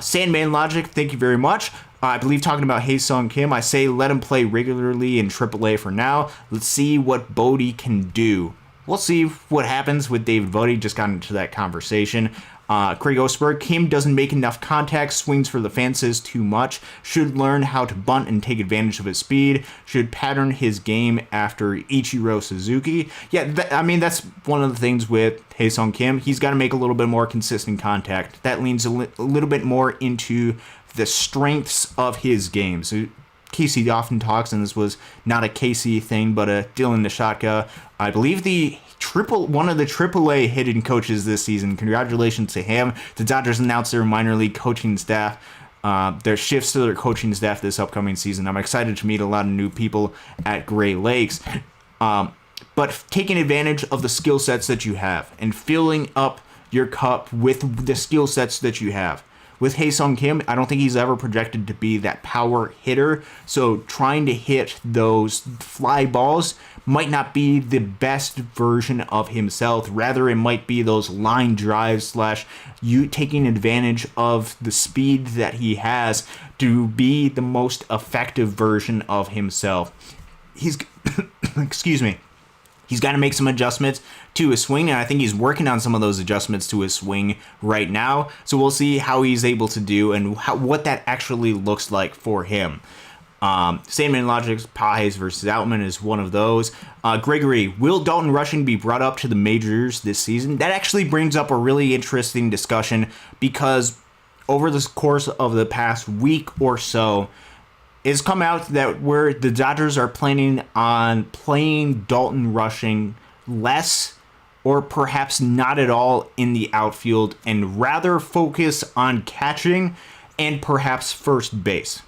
[SPEAKER 1] Sandman Logic, thank you very much. I believe talking about Hae-Sung Kim, I say let him play regularly in AAA for now. Let's see what Bodie can do. We'll see what happens with David Bodie. Just got into that conversation. Craig Osberg, Kim doesn't make enough contact, swings for the fences too much, should learn how to bunt and take advantage of his speed, should pattern his game after Ichiro Suzuki. Yeah, that's one of the things with Hae-Sung Kim. He's got to make a little bit more consistent contact. That leans a little bit more into the strengths of his game. So Casey often talks, and this was not a Casey thing, but a Dylan Nishotka. I believe one of the AAA hitting coaches this season. Congratulations to him. The Dodgers announced their minor league coaching staff, their shifts to their coaching staff this upcoming season. I'm excited to meet a lot of new people at Great Lakes. But taking advantage of the skill sets that you have and filling up your cup with the skill sets that you have. With Hae-Sung Kim, I don't think he's ever projected to be that power hitter, so trying to hit those fly balls might not be the best version of himself. Rather, it might be those line drives / you taking advantage of the speed that he has to be the most effective version of himself. He's excuse me. He's got to make some adjustments to his swing, and I think he's working on some of those adjustments to his swing right now. So we'll see how he's able to do and what that actually looks like for him. Sandman Logic's Pages versus Outman is one of those. Gregory, will Dalton Rushing be brought up to the majors this season? That actually brings up a really interesting discussion because over the course of the past week or so, it's come out that where the Dodgers are planning on playing Dalton Rushing less or perhaps not at all in the outfield and rather focus on catching and perhaps first base.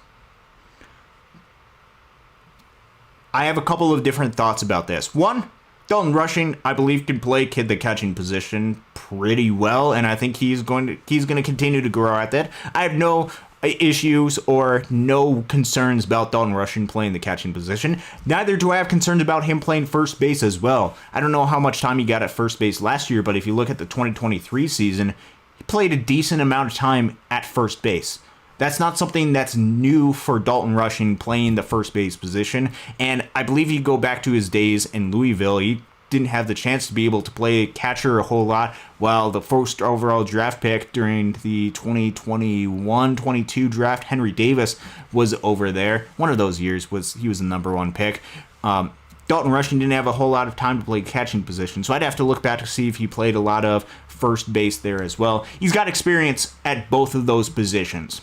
[SPEAKER 1] I have a couple of different thoughts about this. One, Dalton Rushing, I believe, can play the catching position pretty well, and I think he's going to continue to grow at that. I have no issues or no concerns about Dalton Rushing playing the catching position. Neither do I have concerns about him playing first base as well. I don't know how much time he got at first base last year, but if you look at the 2023 season, he played a decent amount of time at first base. That's not something that's new for Dalton Rushing playing the first base position, and I believe you go back to his days in Louisville, he didn't have the chance to be able to play catcher a whole lot, while the first overall draft pick during the 2021-22 draft, Henry Davis, was over there. One of those years he was the number one pick. Dalton Rushing didn't have a whole lot of time to play catching position, so I'd have to look back to see if he played a lot of first base there as well. He's got experience at both of those positions.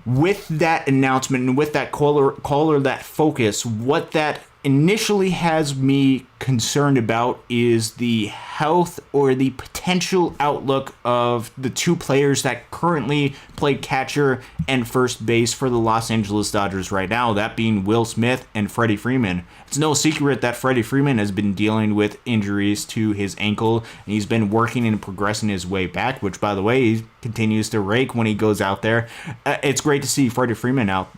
[SPEAKER 1] With that announcement and with that caller that focus, what that initially has me concerned about is the health or the potential outlook of the two players that currently play catcher and first base for the Los Angeles Dodgers right now, that being Will Smith and Freddie Freeman. It's no secret that Freddie Freeman has been dealing with injuries to his ankle, and he's been working and progressing his way back, which, by the way, he continues to rake when he goes out there. It's great to see Freddie Freeman out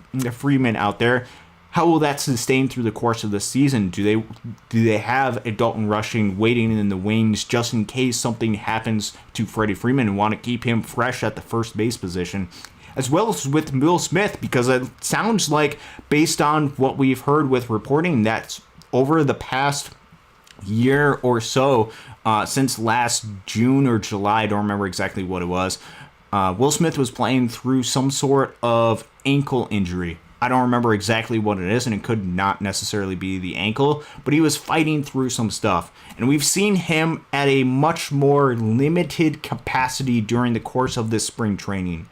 [SPEAKER 1] there. How will that sustain through the course of the season? Do they have a Dalton Rushing waiting in the wings just in case something happens to Freddie Freeman and want to keep him fresh at the first base position? As well as with Will Smith, because it sounds like, based on what we've heard with reporting, that over the past year or so, since last June or July, I don't remember exactly what it was, Will Smith was playing through some sort of ankle injury. I don't remember exactly what it is, and it could not necessarily be the ankle, but he was fighting through some stuff. And we've seen him at a much more limited capacity during the course of this spring training.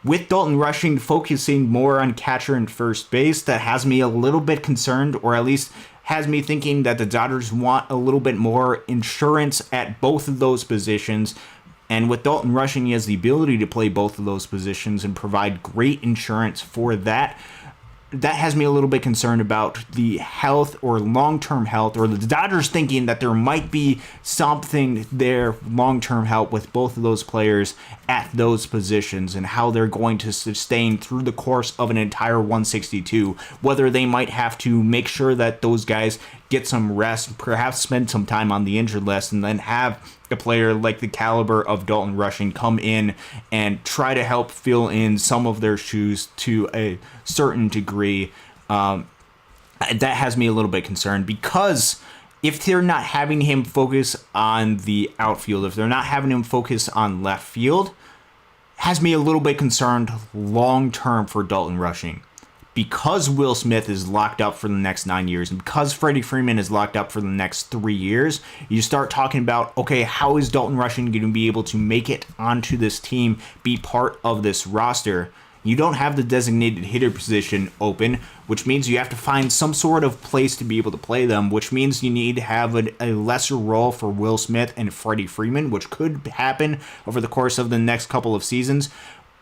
[SPEAKER 1] With Dalton Rushing focusing more on catcher and first base, that has me a little bit concerned, or at least has me thinking that the Dodgers want a little bit more insurance at both of those positions. And with Dalton Rushing, he has the ability to play both of those positions and provide great insurance for that. That has me a little bit concerned about the health or long-term health, or the Dodgers thinking that there might be something there, long-term health with both of those players at those positions and how they're going to sustain through the course of an entire 162, whether they might have to make sure that those guys get some rest, perhaps spend some time on the injured list, and then have a player like the caliber of Dalton Rushing come in and try to help fill in some of their shoes to a certain degree. That has me a little bit concerned, because if they're not having him focus on the outfield, if they're not having him focus on left field, has me a little bit concerned long term for Dalton Rushing. Because Will Smith is locked up for the next 9 years, and because Freddie Freeman is locked up for the next 3 years, you start talking about, okay, how is Dalton Rushing going to be able to make it onto this team, be part of this roster? You don't have the designated hitter position open, which means you have to find some sort of place to be able to play them, which means you need to have a lesser role for Will Smith and Freddie Freeman, which could happen over the course of the next couple of seasons.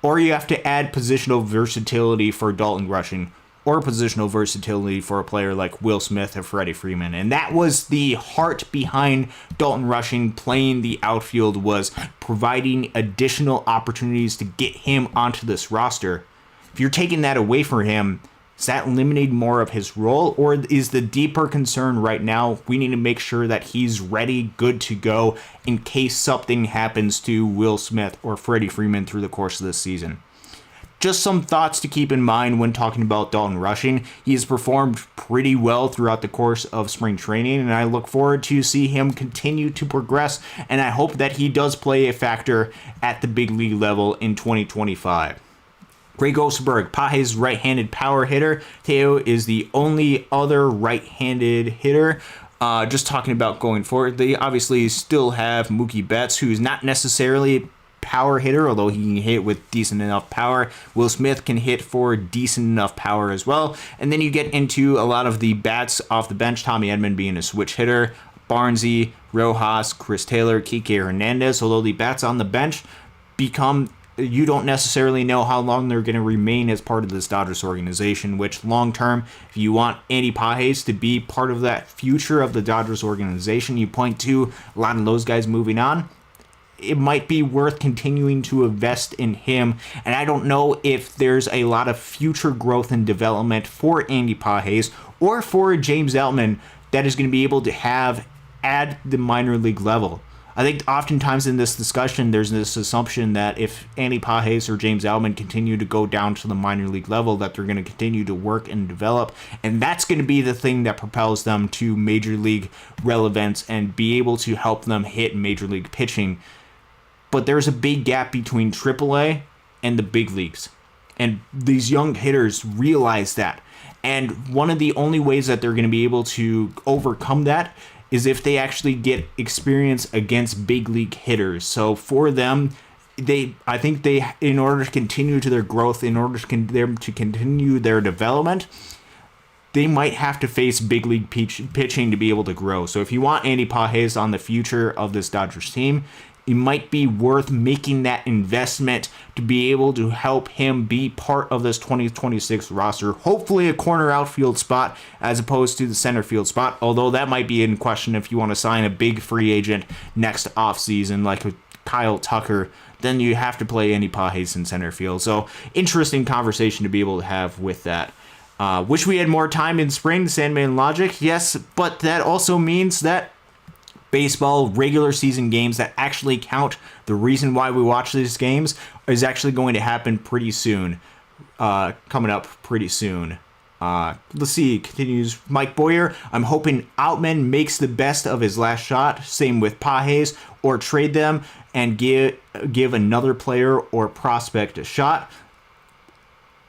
[SPEAKER 1] Or you have to add positional versatility for Dalton Rushing, or positional versatility for a player like Will Smith or Freddie Freeman. And that was the heart behind Dalton Rushing playing the outfield, was providing additional opportunities to get him onto this roster. If you're taking that away from him, is that eliminating more of his role? Or is the deeper concern right now, we need to make sure that he's ready, good to go, in case something happens to Will Smith or Freddie Freeman through the course of this season? Just some thoughts to keep in mind when talking about Dalton Rushing. He has performed pretty well throughout the course of spring training, and I look forward to see him continue to progress, and I hope that he does play a factor at the big league level in 2025. Greg Osterberg, Page's right-handed power hitter. Teo is the only other right-handed hitter. Just talking about going forward, they obviously still have Mookie Betts, who's not necessarily a power hitter, although he can hit with decent enough power. Will Smith can hit for decent enough power as well. And then you get into a lot of the bats off the bench, Tommy Edman being a switch hitter, Barnesy, Rojas, Chris Taylor, Kike Hernandez, although the bats on the bench become, you don't necessarily know how long they're going to remain as part of this Dodgers organization, which long term, if you want Andy Pages to be part of that future of the Dodgers organization, you point to a lot of those guys moving on, it might be worth continuing to invest in him. And I don't know if there's a lot of future growth and development for Andy Pages or for James Outman that is going to be able to have at the minor league level. I think oftentimes in this discussion, there's this assumption that if Andy Pages or James Outman continue to go down to the minor league level, that they're going to continue to work and develop. And that's going to be the thing that propels them to major league relevance and be able to help them hit major league pitching. But there's a big gap between AAA and the big leagues. And these young hitters realize that. And one of the only ways that they're going to be able to overcome that is if they actually get experience against big league hitters. So for them, I think in order to continue to their growth, in order to continue their development, they might have to face big league pitching to be able to grow. So if you want Andy Pages on the future of this Dodgers team, it might be worth making that investment to be able to help him be part of this 2026 roster. Hopefully a corner outfield spot as opposed to the center field spot, although that might be in question if you want to sign a big free agent next offseason like Kyle Tucker. Then you have to play Andy Pages in center field. So interesting conversation to be able to have with that. Wish we had more time in spring, Sandman logic, yes, but that also means that baseball, regular season games that actually count, the reason why we watch these games, is actually going to happen pretty soon. Coming up pretty soon. Let's see, continues Mike Boyer. I'm hoping Outman makes the best of his last shot. Same with Pages, or trade them and give another player or prospect a shot.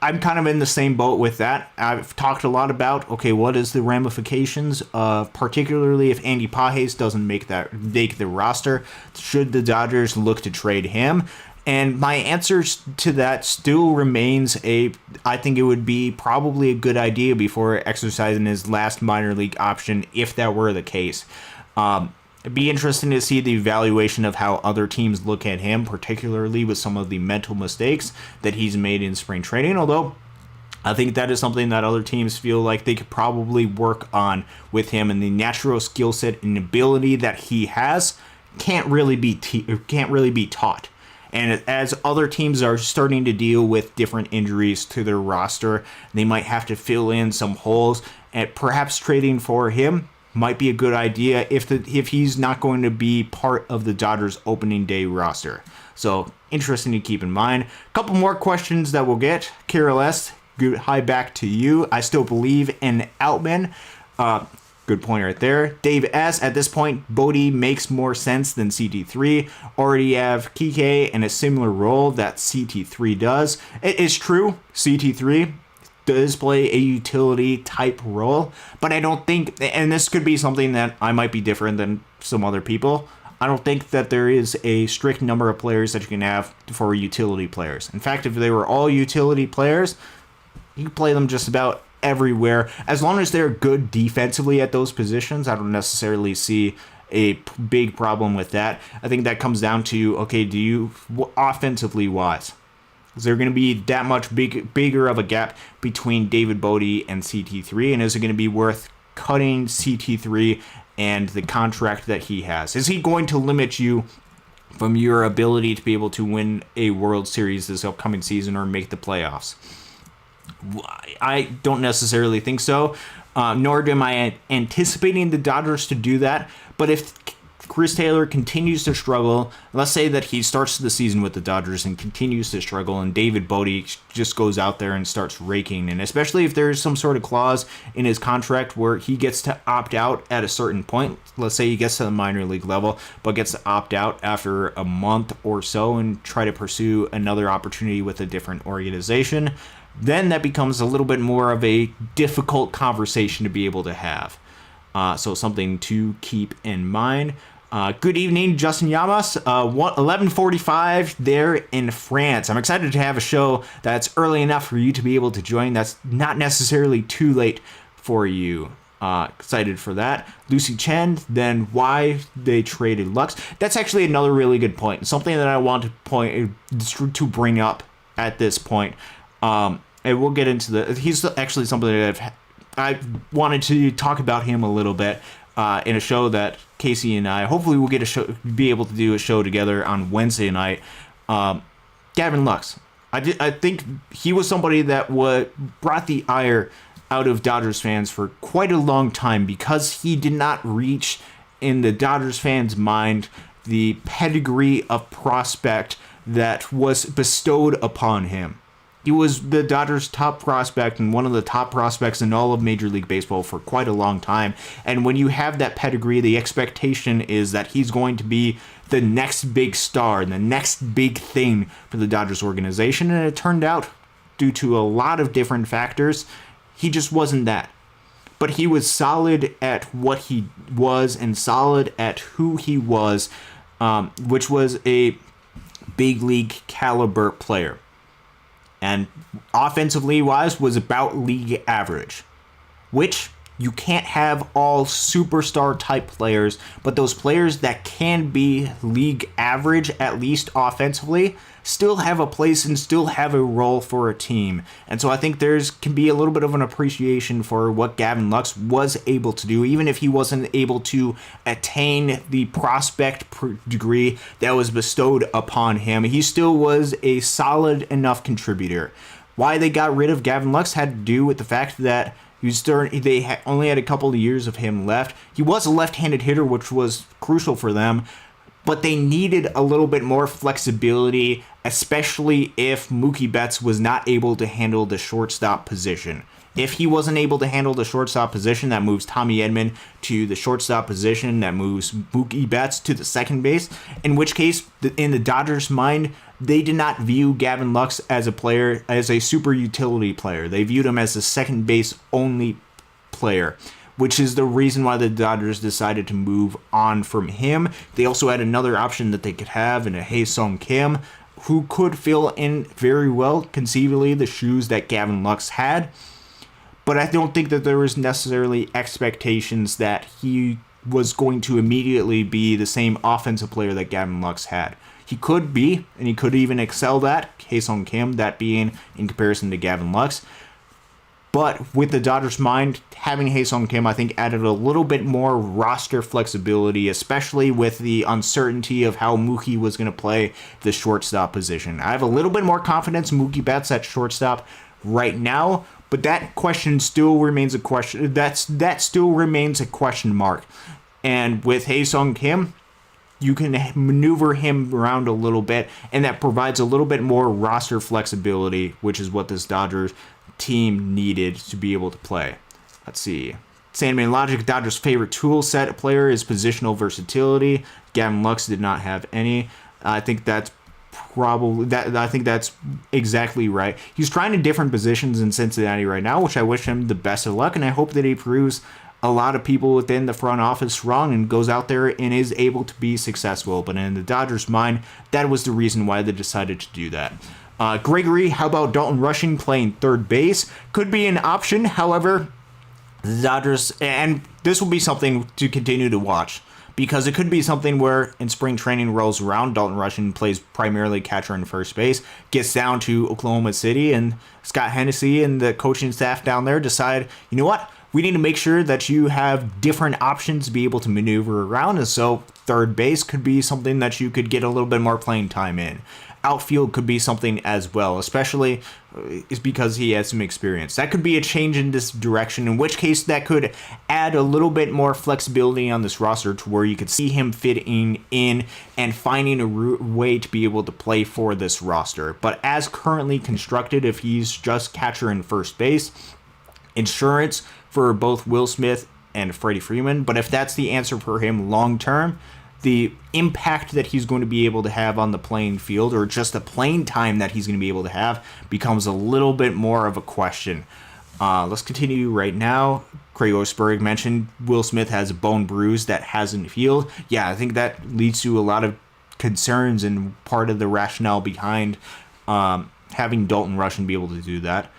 [SPEAKER 1] I'm kind of in the same boat with that. I've talked a lot about, okay, what is the ramifications of, particularly if Andy Pages doesn't make the roster, should the Dodgers look to trade him? And my answer to that still remains I think it would be probably a good idea before exercising his last minor league option if that were the case. It'd be interesting to see the evaluation of how other teams look at him, particularly with some of the mental mistakes that he's made in spring training, although I think that is something that other teams feel like they could probably work on with him, and the natural skill set and ability that he has can't really be taught. And as other teams are starting to deal with different injuries to their roster, they might have to fill in some holes, and perhaps trading for him might be a good idea if he's not going to be part of the Dodgers opening day roster. So interesting to keep in mind. A couple more questions that we'll get. Carol S., good hi back to you. I still believe in Outman. Good point right there. Dave S., at this point, Bodie makes more sense than CT3. Already have Kike in a similar role that CT3 does. It is true, CT3 does play a utility type role, but I don't think, and this could be something that I might be different than some other people, I don't think that there is a strict number of players that you can have for utility players. In fact, if they were all utility players, you can play them just about everywhere. As long as they're good defensively at those positions, I don't necessarily see a big problem with that. I think that comes down to, okay, do you, offensively wise, is there going to be that much bigger of a gap between David Bodie and CT3? And is it going to be worth cutting CT3 and the contract that he has? Is he going to limit you from your ability to be able to win a World Series this upcoming season or make the playoffs? I don't necessarily think so, nor am I anticipating the Dodgers to do that. But if Chris Taylor continues to struggle, let's say that he starts the season with the Dodgers and continues to struggle, and David Bodie just goes out there and starts raking, and especially if there's some sort of clause in his contract where he gets to opt out at a certain point, let's say he gets to the minor league level, but gets to opt out after a month or so and try to pursue another opportunity with a different organization, then that becomes a little bit more of a difficult conversation to be able to have. So something to keep in mind. Good evening, Justin Yamas. 11:45 there in France. I'm excited to have a show that's early enough for you to be able to join. That's not necessarily too late for you. Excited for that. Lucy Chen, then why they traded Lux. That's actually another really good point. Something that I want to bring up at this point. And we'll get into he's actually something that I wanted to talk about him a little bit in a show that Casey and I hopefully will be able to do a show together on Wednesday night. Gavin Lux. I think he was somebody that brought the ire out of Dodgers fans for quite a long time because he did not reach in the Dodgers fans' mind the pedigree of prospect that was bestowed upon him. He was the Dodgers' top prospect and one of the top prospects in all of Major League Baseball for quite a long time. And when you have that pedigree, the expectation is that he's going to be the next big star and the next big thing for the Dodgers organization. And it turned out, due to a lot of different factors, he just wasn't that. But he was solid at what he was and solid at who he was, which was a big league caliber player. And offensively wise was about league average, which you can't have all superstar type players, but those players that can be league average, at least offensively, still have a place and still have a role for a team. And so I think can be a little bit of an appreciation for what Gavin Lux was able to do, even if he wasn't able to attain the prospect degree that was bestowed upon him. He still was a solid enough contributor. Why they got rid of Gavin Lux had to do with the fact that they only had a couple of years of him left. He was a left-handed hitter, which was crucial for them, but they needed a little bit more flexibility, especially if Mookie Betts was not able to handle the shortstop position. If he wasn't able to handle the shortstop position, that moves Tommy Edman to the shortstop position, that moves Mookie Betts to the second base, in which case, in the Dodgers' mind, they did not view Gavin Lux as a player, as a super utility player. They viewed him as a second base only player, which is the reason why the Dodgers decided to move on from him. They also had another option that they could have in a Hae-Sung Kim, who could fill in very well, conceivably, the shoes that Gavin Lux had. But I don't think that there was necessarily expectations that he was going to immediately be the same offensive player that Gavin Lux had. He could be, and he could even excel at, Hae-Sung Kim, that being in comparison to Gavin Lux. But with the Dodgers' mind, having Hae-Sung Kim, I think, added a little bit more roster flexibility, especially with the uncertainty of how Mookie was going to play the shortstop position. I have a little bit more confidence in Mookie Betts at shortstop right now, but that question still remains a question. That still remains a question mark. And with Hae-Sung Kim, you can maneuver him around a little bit, and that provides a little bit more roster flexibility, which is what this Dodgers team needed to be able to play. Let's see. Sandman Logic, Dodgers' favorite tool set player is positional versatility. Gavin Lux did not have any. I think that's exactly right. He's trying to different positions in Cincinnati right now, which I wish him the best of luck, and I hope that he proves a lot of people within the front office wrong and goes out there and is able to be successful. But in the Dodgers' mind, that was the reason why they decided to do that. Gregory, how about Dalton Rushing playing third base? Could be an option. However, the Dodgers, and this will be something to continue to watch, because it could be something where in spring training rolls around, Dalton Rushing plays primarily catcher and first base, gets down to Oklahoma City, and Scott Hennessy and the coaching staff down there decide, you know what? We need to make sure that you have different options to be able to maneuver around, and so third base could be something that you could get a little bit more playing time in. Outfield could be something as well, especially is because he has some experience. That could be a change in this direction, in which case that could add a little bit more flexibility on this roster to where you could see him fitting in and finding a way to be able to play for this roster. But as currently constructed, if he's just catcher and first base, insurance for both Will Smith and Freddie Freeman. But if that's the answer for him long term, the impact that he's going to be able to have on the playing field, or just the playing time that he's going to be able to have, becomes a little bit more of a question. Let's continue right now. Craig Osberg mentioned Will Smith has a bone bruise that hasn't healed. Yeah, I think that leads to a lot of concerns, and part of the rationale behind having Dalton Rushing be able to do that.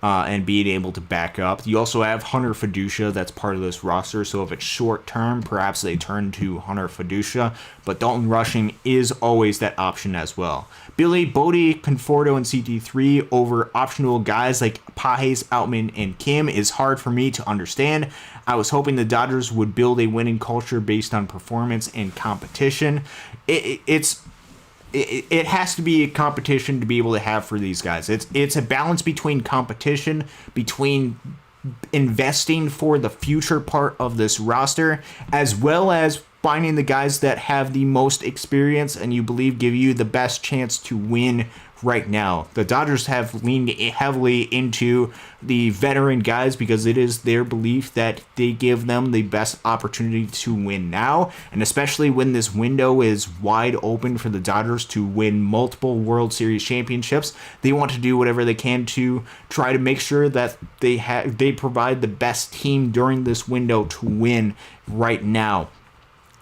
[SPEAKER 1] And being able to back up. You also have Hunter Fiducia that's part of this roster, so if it's short term, perhaps they turn to Hunter Fiducia, but Dalton Rushing is always that option as well. Billy, Bodie, Conforto, and CT3 over optional guys like Pages, Outman, and Kim is hard for me to understand. I was hoping the Dodgers would build a winning culture based on performance and competition. It has to be a competition to be able to have for these guys. It's a balance between competition, between investing for the future part of this roster, as well as finding the guys that have the most experience and you believe give you the best chance to win right now. The Dodgers have leaned heavily into the veteran guys because it is their belief that they give them the best opportunity to win now, and especially when this window is wide open for the Dodgers to win multiple World Series championships, they want to do whatever they can to try to make sure that they provide the best team during this window to win right now.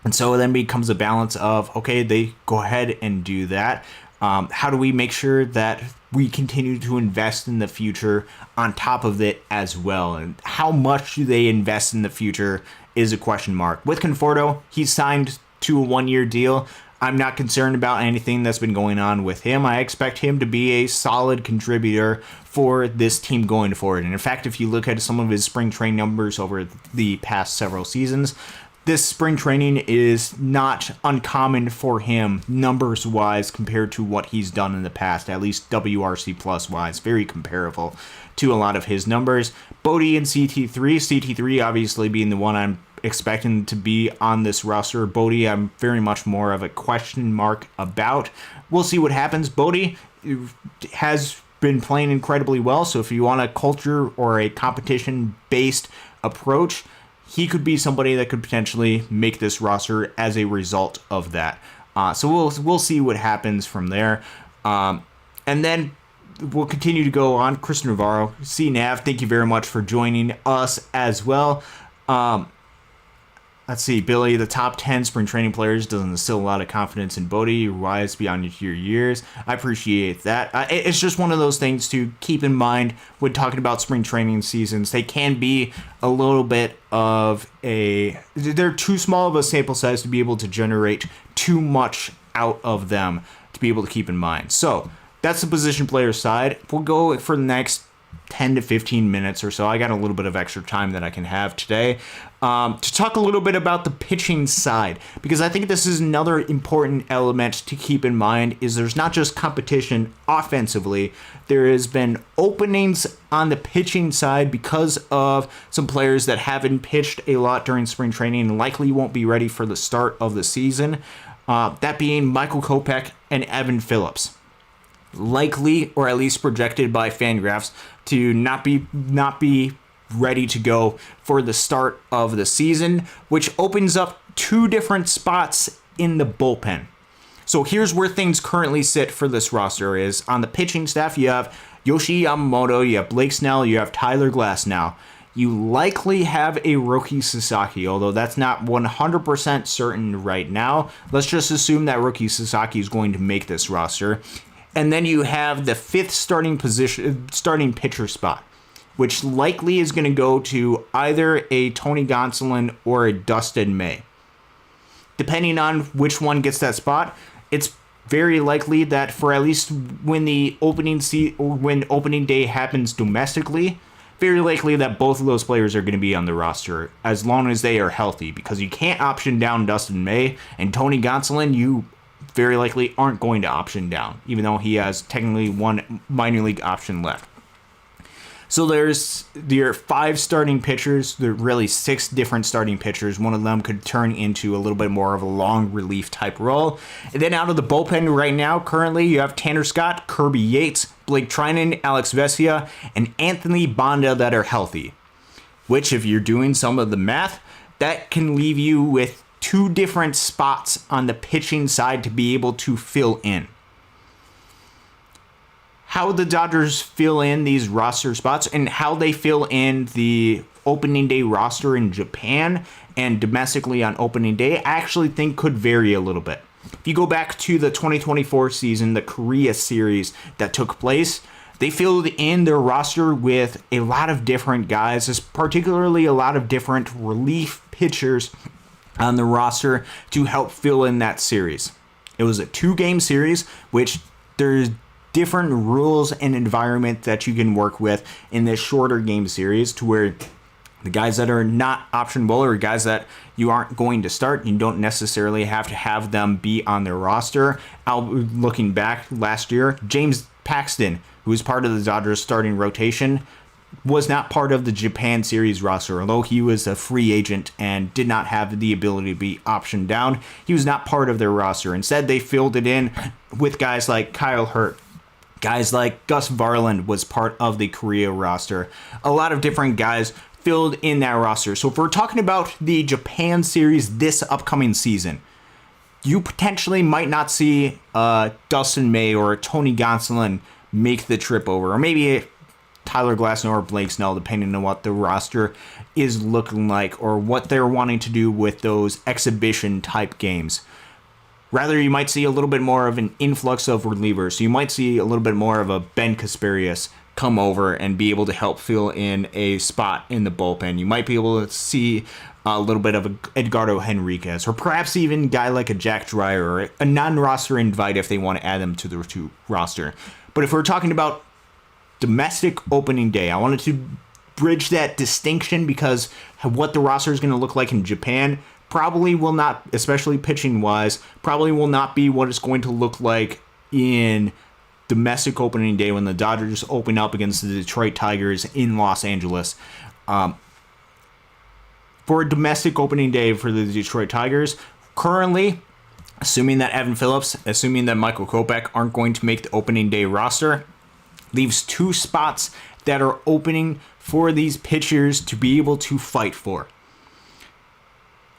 [SPEAKER 1] And so it then becomes a balance of, okay, they go ahead and do that. How do we make sure that we continue to invest in the future on top of it as well? And how much do they invest in the future is a question mark. With Conforto, he's signed to a 1-year deal. I'm not concerned about anything that's been going on with him. I expect him to be a solid contributor for this team going forward. And in fact, if you look at some of his spring training numbers over the past several seasons, this spring training is not uncommon for him numbers-wise compared to what he's done in the past, at least WRC plus-wise, very comparable to a lot of his numbers. Bodie and CT3 obviously being the one I'm expecting to be on this roster. Bodie, I'm very much more of a question mark about. We'll see what happens. Bodie has been playing incredibly well, so if you want a culture or a competition-based approach, he could be somebody that could potentially make this roster as a result of that. So we'll see what happens from there. And then we'll continue to go on. Chris Navarro, CNAV, thank you very much for joining us as well. Let's see, Billy, the top 10 spring training players doesn't instill a lot of confidence in Bodie. You're wise beyond your years. I appreciate that. It's just one of those things to keep in mind when talking about spring training seasons. They can be a little bit of they're too small of a sample size to be able to generate too much out of them to be able to keep in mind. So that's the position player side. We'll go for the next 10 to 15 minutes or so. I got a little bit of extra time that I can have today to talk a little bit about the pitching side, because I think this is another important element to keep in mind. Is there's not just competition offensively, there has been openings on the pitching side because of some players that haven't pitched a lot during spring training and likely won't be ready for the start of the season, that being Michael Kopech and Evan Phillips. Likely, or at least projected by Fangraphs, to not be ready to go for the start of the season, which opens up two different spots in the bullpen. So here's where things currently sit for this roster. Is on the pitching staff, you have Yoshi Yamamoto, you have Blake Snell, you have Tyler Glasnow. You likely have a Roki Sasaki, although that's not 100% certain right now. Let's just assume that Roki Sasaki is going to make this roster. And then you have the fifth starting pitcher spot, which likely is going to go to either a Tony Gonsolin or a Dustin May. Depending on which one gets that spot, it's very likely that for at least when opening day happens domestically, very likely that both of those players are going to be on the roster as long as they are healthy, because you can't option down Dustin May, and Tony Gonsolin, you very likely aren't going to option down, even though he has technically one minor league option left. So there's your 5 starting pitchers. There are really 6 different starting pitchers. One of them could turn into a little bit more of a long relief type role. And then out of the bullpen right now, currently, you have Tanner Scott, Kirby Yates, Blake Trinan, Alex Vesia, and Anthony Bonda that are healthy. Which, if you're doing some of the math, that can leave you with 2 different spots on the pitching side to be able to fill in. How the Dodgers fill in these roster spots and how they fill in the opening day roster in Japan and domestically on opening day, I actually think could vary a little bit. If you go back to the 2024 season, the Korea series that took place, they filled in their roster with a lot of different guys, particularly a lot of different relief pitchers on the roster to help fill in that series. It was a 2-game series, which there's different rules and environment that you can work with in this shorter game series, to where the guys that are not optionable or guys that you aren't going to start, you don't necessarily have to have them be on their roster. Looking back last year, James Paxton, who was part of the Dodgers starting rotation, was not part of the Japan series roster. Although he was a free agent and did not have the ability to be optioned down, he was not part of their roster. Instead, they filled it in with guys like Kyle Hurt. Guys like Gus Varland was part of the Korea roster. A lot of different guys filled in that roster. So if we're talking about the Japan series this upcoming season, you potentially might not see Dustin May or Tony Gonsolin make the trip over, or maybe Tyler Glasnow or Blake Snell, depending on what the roster is looking like or what they're wanting to do with those exhibition type games. Rather, you might see a little bit more of an influx of relievers. So you might see a little bit more of a Ben Kasperius come over and be able to help fill in a spot in the bullpen. You might be able to see a little bit of a Edgardo Henriquez, or perhaps even a guy like a Jack Dreyer, or a non-roster invite if they want to add them to the roster. But if we're talking about domestic opening day, I wanted to bridge that distinction, because what the roster is going to look like in Japan probably will not, especially pitching wise, probably will not be what it's going to look like in domestic opening day when the Dodgers open up against the Detroit Tigers in Los Angeles. For a domestic opening day for the Detroit Tigers, currently, assuming that Evan Phillips, assuming that Michael Kopech aren't going to make the opening day roster, leaves 2 spots that are opening for these pitchers to be able to fight for.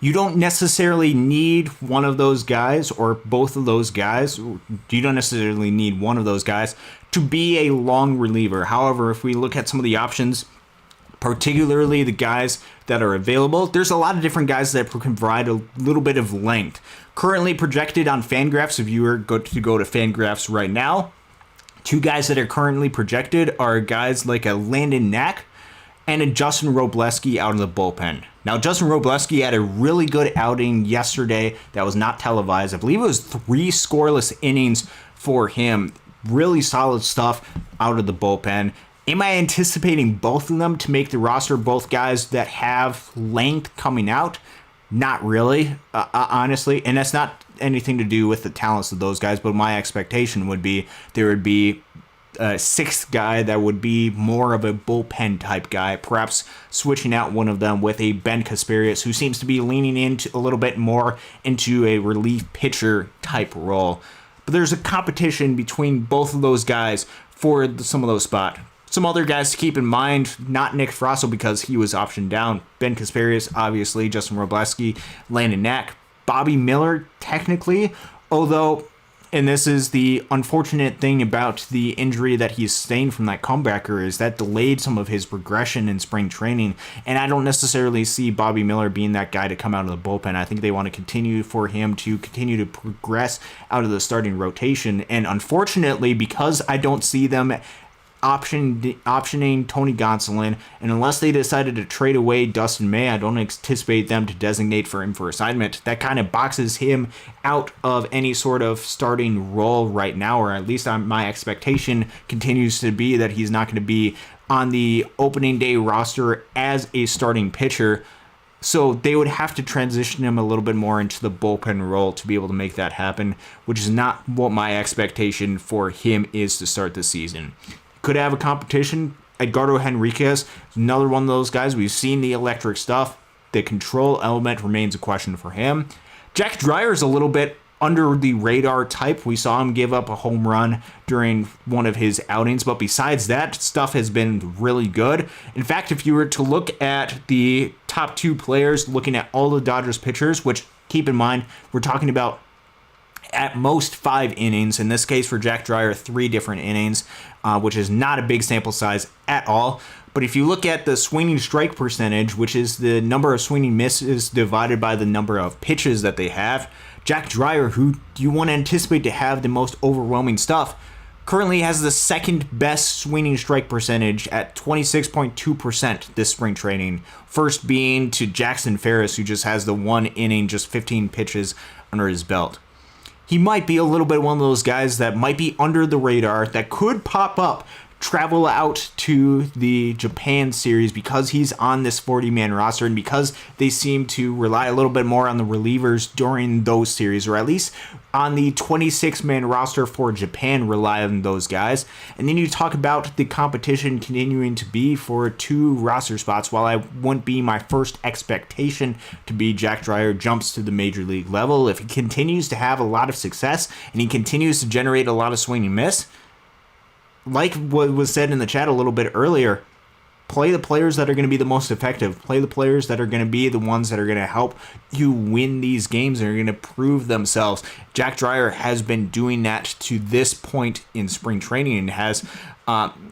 [SPEAKER 1] You don't necessarily need one of those guys or both of those guys. You don't necessarily need one of those guys to be a long reliever. However, if we look at some of the options, particularly the guys that are available. There's a lot of different guys that can provide a little bit of length. Currently projected on Fangraphs, if you were to go to Fangraphs right now, two guys that are currently projected are guys like a Landon Knack and a Justin Robleski out of the bullpen. Now, Justin Robleski had a really good outing yesterday that was not televised. I believe it was 3 scoreless innings for him. Really solid stuff out of the bullpen. Am I anticipating both of them to make the roster, both guys that have length coming out? Not really, honestly. And that's not anything to do with the talents of those guys, but my expectation would be there would be a 6th guy that would be more of a bullpen type guy, perhaps switching out one of them with a Ben Kasperius, who seems to be leaning into a little bit more into a relief pitcher type role. But there's a competition between both of those guys for some of those spots. Some other guys to keep in mind, not Nick Frasso because he was optioned down. Ben Kasperius, obviously, Justin Robleski, Landon Knack, Bobby Miller, technically, although, and this is the unfortunate thing about the injury that he sustained from that comebacker, is that delayed some of his progression in spring training, and I don't necessarily see Bobby Miller being that guy to come out of the bullpen. I think they want to continue for him to continue to progress out of the starting rotation, and unfortunately, because I don't see them optioning Tony Gonsolin, and unless they decided to trade away Dustin May, I don't anticipate them to designate for him for assignment. That kind of boxes him out of any sort of starting role right now, or at least my expectation continues to be that he's not going to be on the opening day roster as a starting pitcher. So they would have to transition him a little bit more into the bullpen role to be able to make that happen, which is not what my expectation for him is to start the season. Could have a competition. Edgardo Henriquez, another one of those guys. We've seen the electric stuff. The control element remains a question for him. Jack Dreyer is a little bit under the radar type. We saw him give up a home run during one of his outings, but besides that, stuff has been really good. In fact, if you were to look at the top 2 players, looking at all the Dodgers pitchers, which keep in mind, we're talking about at most 5 innings. In this case, for Jack Dreyer, 3 different innings, which is not a big sample size at all. But if you look at the swinging strike percentage, which is the number of swinging misses divided by the number of pitches that they have, Jack Dreyer, who you want to anticipate to have the most overwhelming stuff, currently has the 2nd best swinging strike percentage at 26.2% this spring training. First being to Jackson Ferris, who just has the 1 inning, just 15 pitches under his belt. He might be a little bit one of those guys that might be under the radar, that could pop up, travel out to the Japan series because he's on this 40-man roster, and because they seem to rely a little bit more on the relievers during those series, or at least on the 26-man roster for Japan rely on those guys. And then you talk about the competition continuing to be for 2 roster spots. While I wouldn't be my first expectation to be Jack Dreyer jumps to the major league level, if he continues to have a lot of success and he continues to generate a lot of swing and miss, like what was said in the chat a little bit earlier, play the players that are going to be the most effective. Play the players that are going to be the ones that are going to help you win these games and are going to prove themselves. Jack Dreyer has been doing that to this point in spring training and has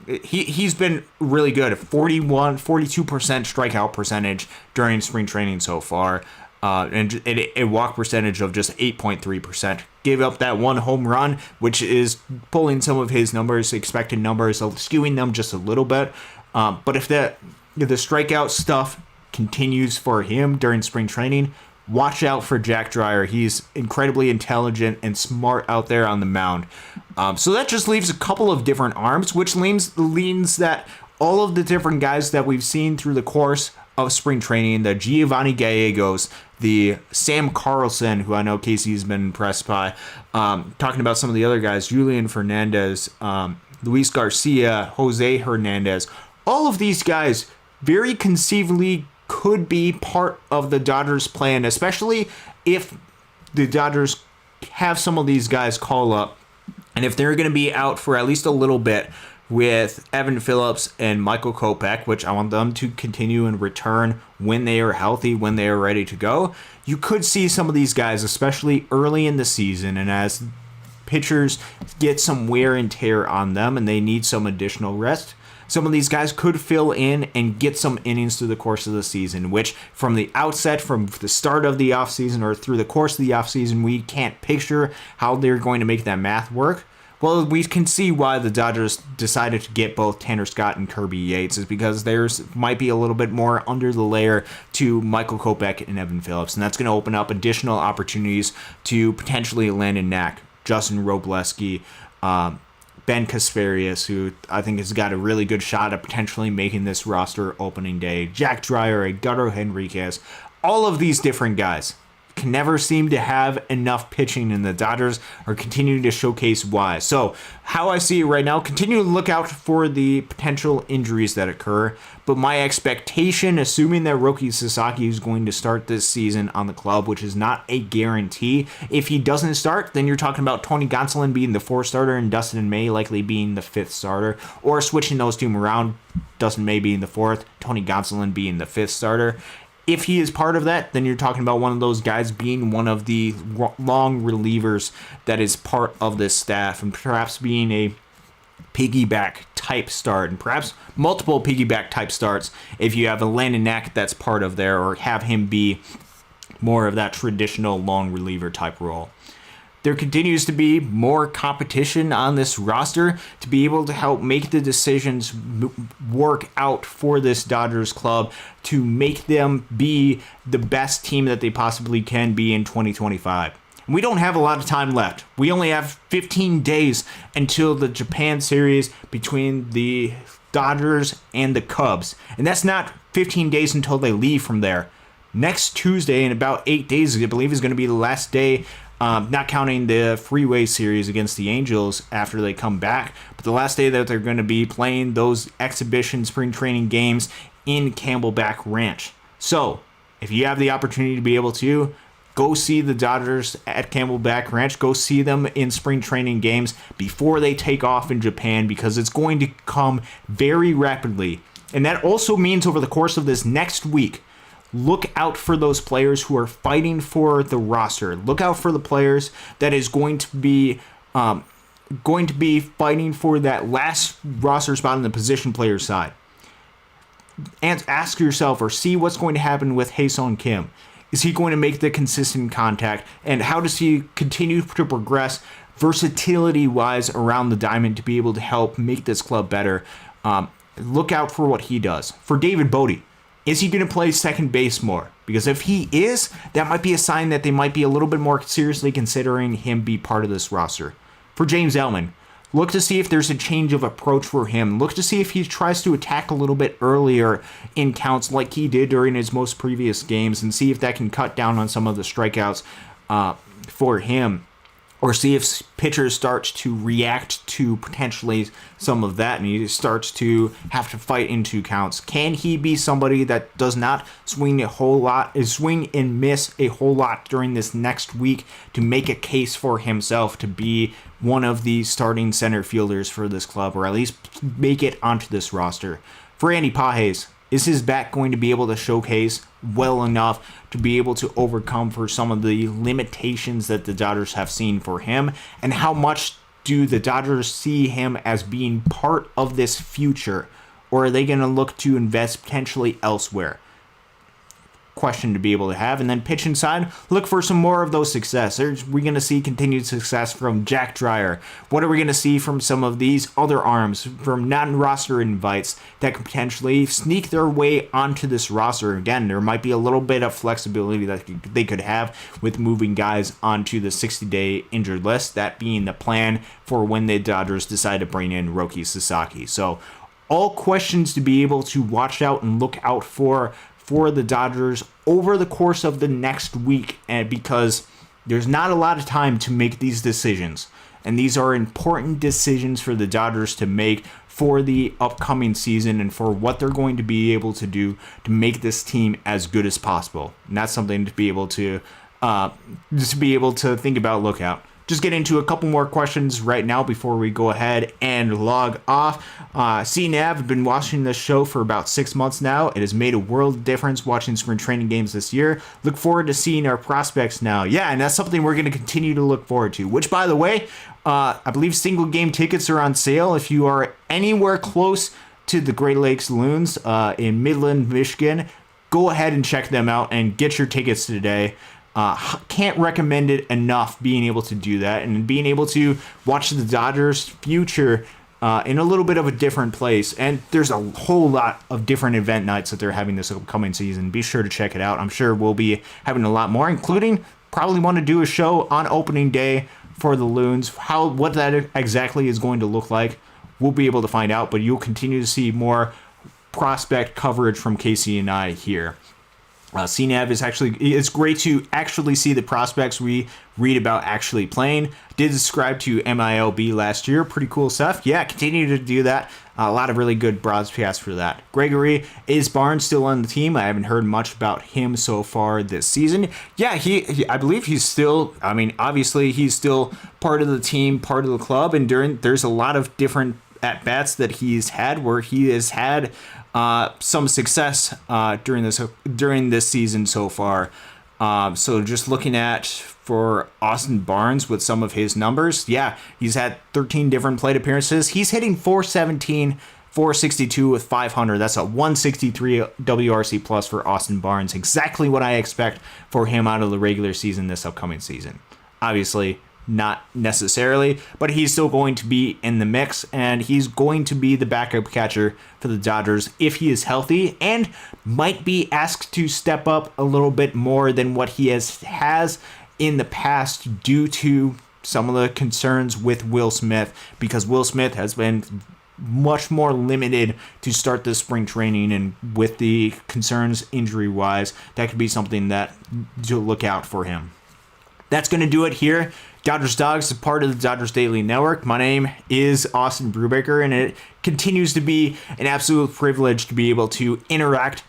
[SPEAKER 1] he's been really good. 42% strikeout percentage during spring training so far. And a walk percentage of just 8.3%. Gave up that 1 home run, which is pulling some of his numbers, expected numbers, skewing them just a little bit. But if the strikeout stuff continues for him during spring training, watch out for Jack Dreyer. He's incredibly intelligent and smart out there on the mound. So that just leaves a couple of different arms, which leans that all of the different guys that we've seen through the course of spring training, the Giovanni Gallegos, the Sam Carlson, who I know Casey's been impressed by, talking about some of the other guys, Julian Fernandez, Luis Garcia, Jose Hernandez, all of these guys very conceivably could be part of the Dodgers plan, especially if the Dodgers have some of these guys call up, and if they're going to be out for at least a little bit with Evan Phillips and Michael Kopech, which I want them to continue and return when they are healthy, when they are ready to go. You could see some of these guys, especially early in the season, and as pitchers get some wear and tear on them and they need some additional rest, some of these guys could fill in and get some innings through the course of the season, which from the outset, from the start of the offseason or through the course of the offseason, we can't picture how they're going to make that math work. Well, we can see why the Dodgers decided to get both Tanner Scott and Kirby Yates is because there's might be a little bit more under the layer to Michael Kopech and Evan Phillips, and that's going to open up additional opportunities to potentially Landon Knack, Justin Robleski, Ben Kasparius, who I think has got a really good shot at potentially making this roster opening day, Jack Dreyer, Edgardo Henriquez, all of these different guys can never seem to have enough pitching, and the Dodgers are continuing to showcase why. So, how I see it right now, continue to look out for the potential injuries that occur, but my expectation, assuming that Roki Sasaki is going to start this season on the club, which is not a guarantee, if he doesn't start, then you're talking about Tony Gonsolin being the 4th starter and Dustin May likely being the 5th starter, or switching those two around, Dustin May being the 4th, Tony Gonsolin being the 5th starter. If he is part of that, then you're talking about one of those guys being one of the long relievers that is part of this staff and perhaps being a piggyback type start and perhaps multiple piggyback type starts if you have a Landon Knack that's part of there or have him be more of that traditional long reliever type role. There continues to be more competition on this roster to be able to help make the decisions work out for this Dodgers club to make them be the best team that they possibly can be in 2025. We don't have a lot of time left. We only have 15 days until the Japan series between the Dodgers and the Cubs. And that's not 15 days until they leave from there. Next Tuesday, in about 8 days, I believe, is going to be the last day. Not counting the Freeway series against the Angels after they come back, but the last day that they're going to be playing those exhibition spring training games in Camelback Ranch. So, if you have the opportunity to be able to, go see the Dodgers at Camelback Ranch. Go see them in spring training games before they take off in Japan because it's going to come very rapidly. And that also means over the course of this next week, look out for those players who are fighting for the roster. Look out for the players that is going to be fighting for that last roster spot on the position player side. And ask yourself or see what's going to happen with Hae-Sung Kim. Is he going to make the consistent contact? And how does he continue to progress versatility-wise around the diamond to be able to help make this club better? Look out for what he does. For David Bodie, is he going to play second base more? Because if he is, that might be a sign that they might be a little bit more seriously considering him be part of this roster. For James Outman, look to see if there's a change of approach for him. Look to see if he tries to attack a little bit earlier in counts like he did during his most previous games and see if that can cut down on some of the strikeouts for him. Or see if pitchers start to react to potentially some of that and he starts to have to fight into counts. Can he be somebody that does not swing and miss a whole lot during this next week to make a case for himself to be one of the starting center fielders for this club or at least make it onto this roster? For Andy Pages, is his bat going to be able to showcase well enough to be able to overcome for some of the limitations that the Dodgers have seen for him? And how much do the Dodgers see him as being part of this future? Or are they going to look to invest potentially elsewhere? Question to be able to have. And then pitching side, look for some more of those success. Are we going to see continued success from Jack Dreyer? What are we going to see from some of these other arms from non-roster invites that could potentially sneak their way onto this roster? Again, there might be a little bit of flexibility that they could have with moving guys onto the 60-day injured list, that being the plan for when the Dodgers decide to bring in Roki Sasaki. So all questions to be able to watch out and look out for the Dodgers over the course of the next week, and because there's not a lot of time to make these decisions, and these are important decisions for the Dodgers to make for the upcoming season and for what they're going to be able to do to make this team as good as possible. And that's something to be able to think about, look out. Just get into a couple more questions right now before we go ahead and log off. CNAV, I've been watching this show for about 6 months now. It has made a world of difference watching spring training games this year. Look forward to seeing our prospects now. Yeah, and that's something we're going to continue to look forward to, which, by the way, I believe single game tickets are on sale. If you are anywhere close to the Great Lakes Loons in Midland, Michigan, go ahead and check them out and get your tickets today. Can't recommend it enough, being able to do that and being able to watch the Dodgers' future in a little bit of a different place. And there's a whole lot of different event nights that they're having this upcoming season. Be sure to check it out. I'm sure we'll be having a lot more, including probably want to do a show on opening day for the Loons. What that exactly is going to look like, we'll be able to find out, but you'll continue to see more prospect coverage from Casey and I here. CNAV is it's great to actually see the prospects we read about actually playing. Did subscribe to MiLB last year. Pretty cool stuff. Yeah, continue to do that. A lot of really good broadcasts for that. Gregory, is Barnes still on the team? I haven't heard much about him so far this season. Yeah, I believe he's still, obviously he's still part of the team, part of the club, and there's a lot of different at-bats that he's had where he has had some success during this season so far. So just looking at for Austin Barnes with some of his numbers, yeah, he's had 13 different plate appearances. He's hitting 417, 462 with 500. That's a 163 WRC plus for Austin Barnes. Exactly what I expect for him out of the regular season this upcoming season. Obviously, not necessarily, but he's still going to be in the mix, and he's going to be the backup catcher for the Dodgers if he is healthy, and might be asked to step up a little bit more than what he has in the past due to some of the concerns with Will Smith, because Will Smith has been much more limited to start this spring training, and with the concerns injury-wise, that could be something that to look out for him. That's going to do it here. Dodgers Dawgs is part of the Dodgers Daily Network. My name is Austin Brubaker, and it continues to be an absolute privilege to be able to interact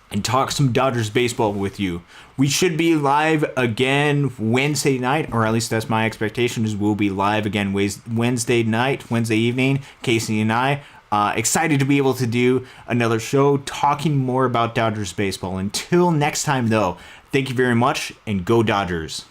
[SPEAKER 1] and talk some Dodgers baseball with you. We should be live again Wednesday night, or at least that's my expectation, is we'll be live again Wednesday evening, Casey and I. Excited to be able to do another show talking more about Dodgers baseball. Until next time, though, thank you very much, and go Dodgers.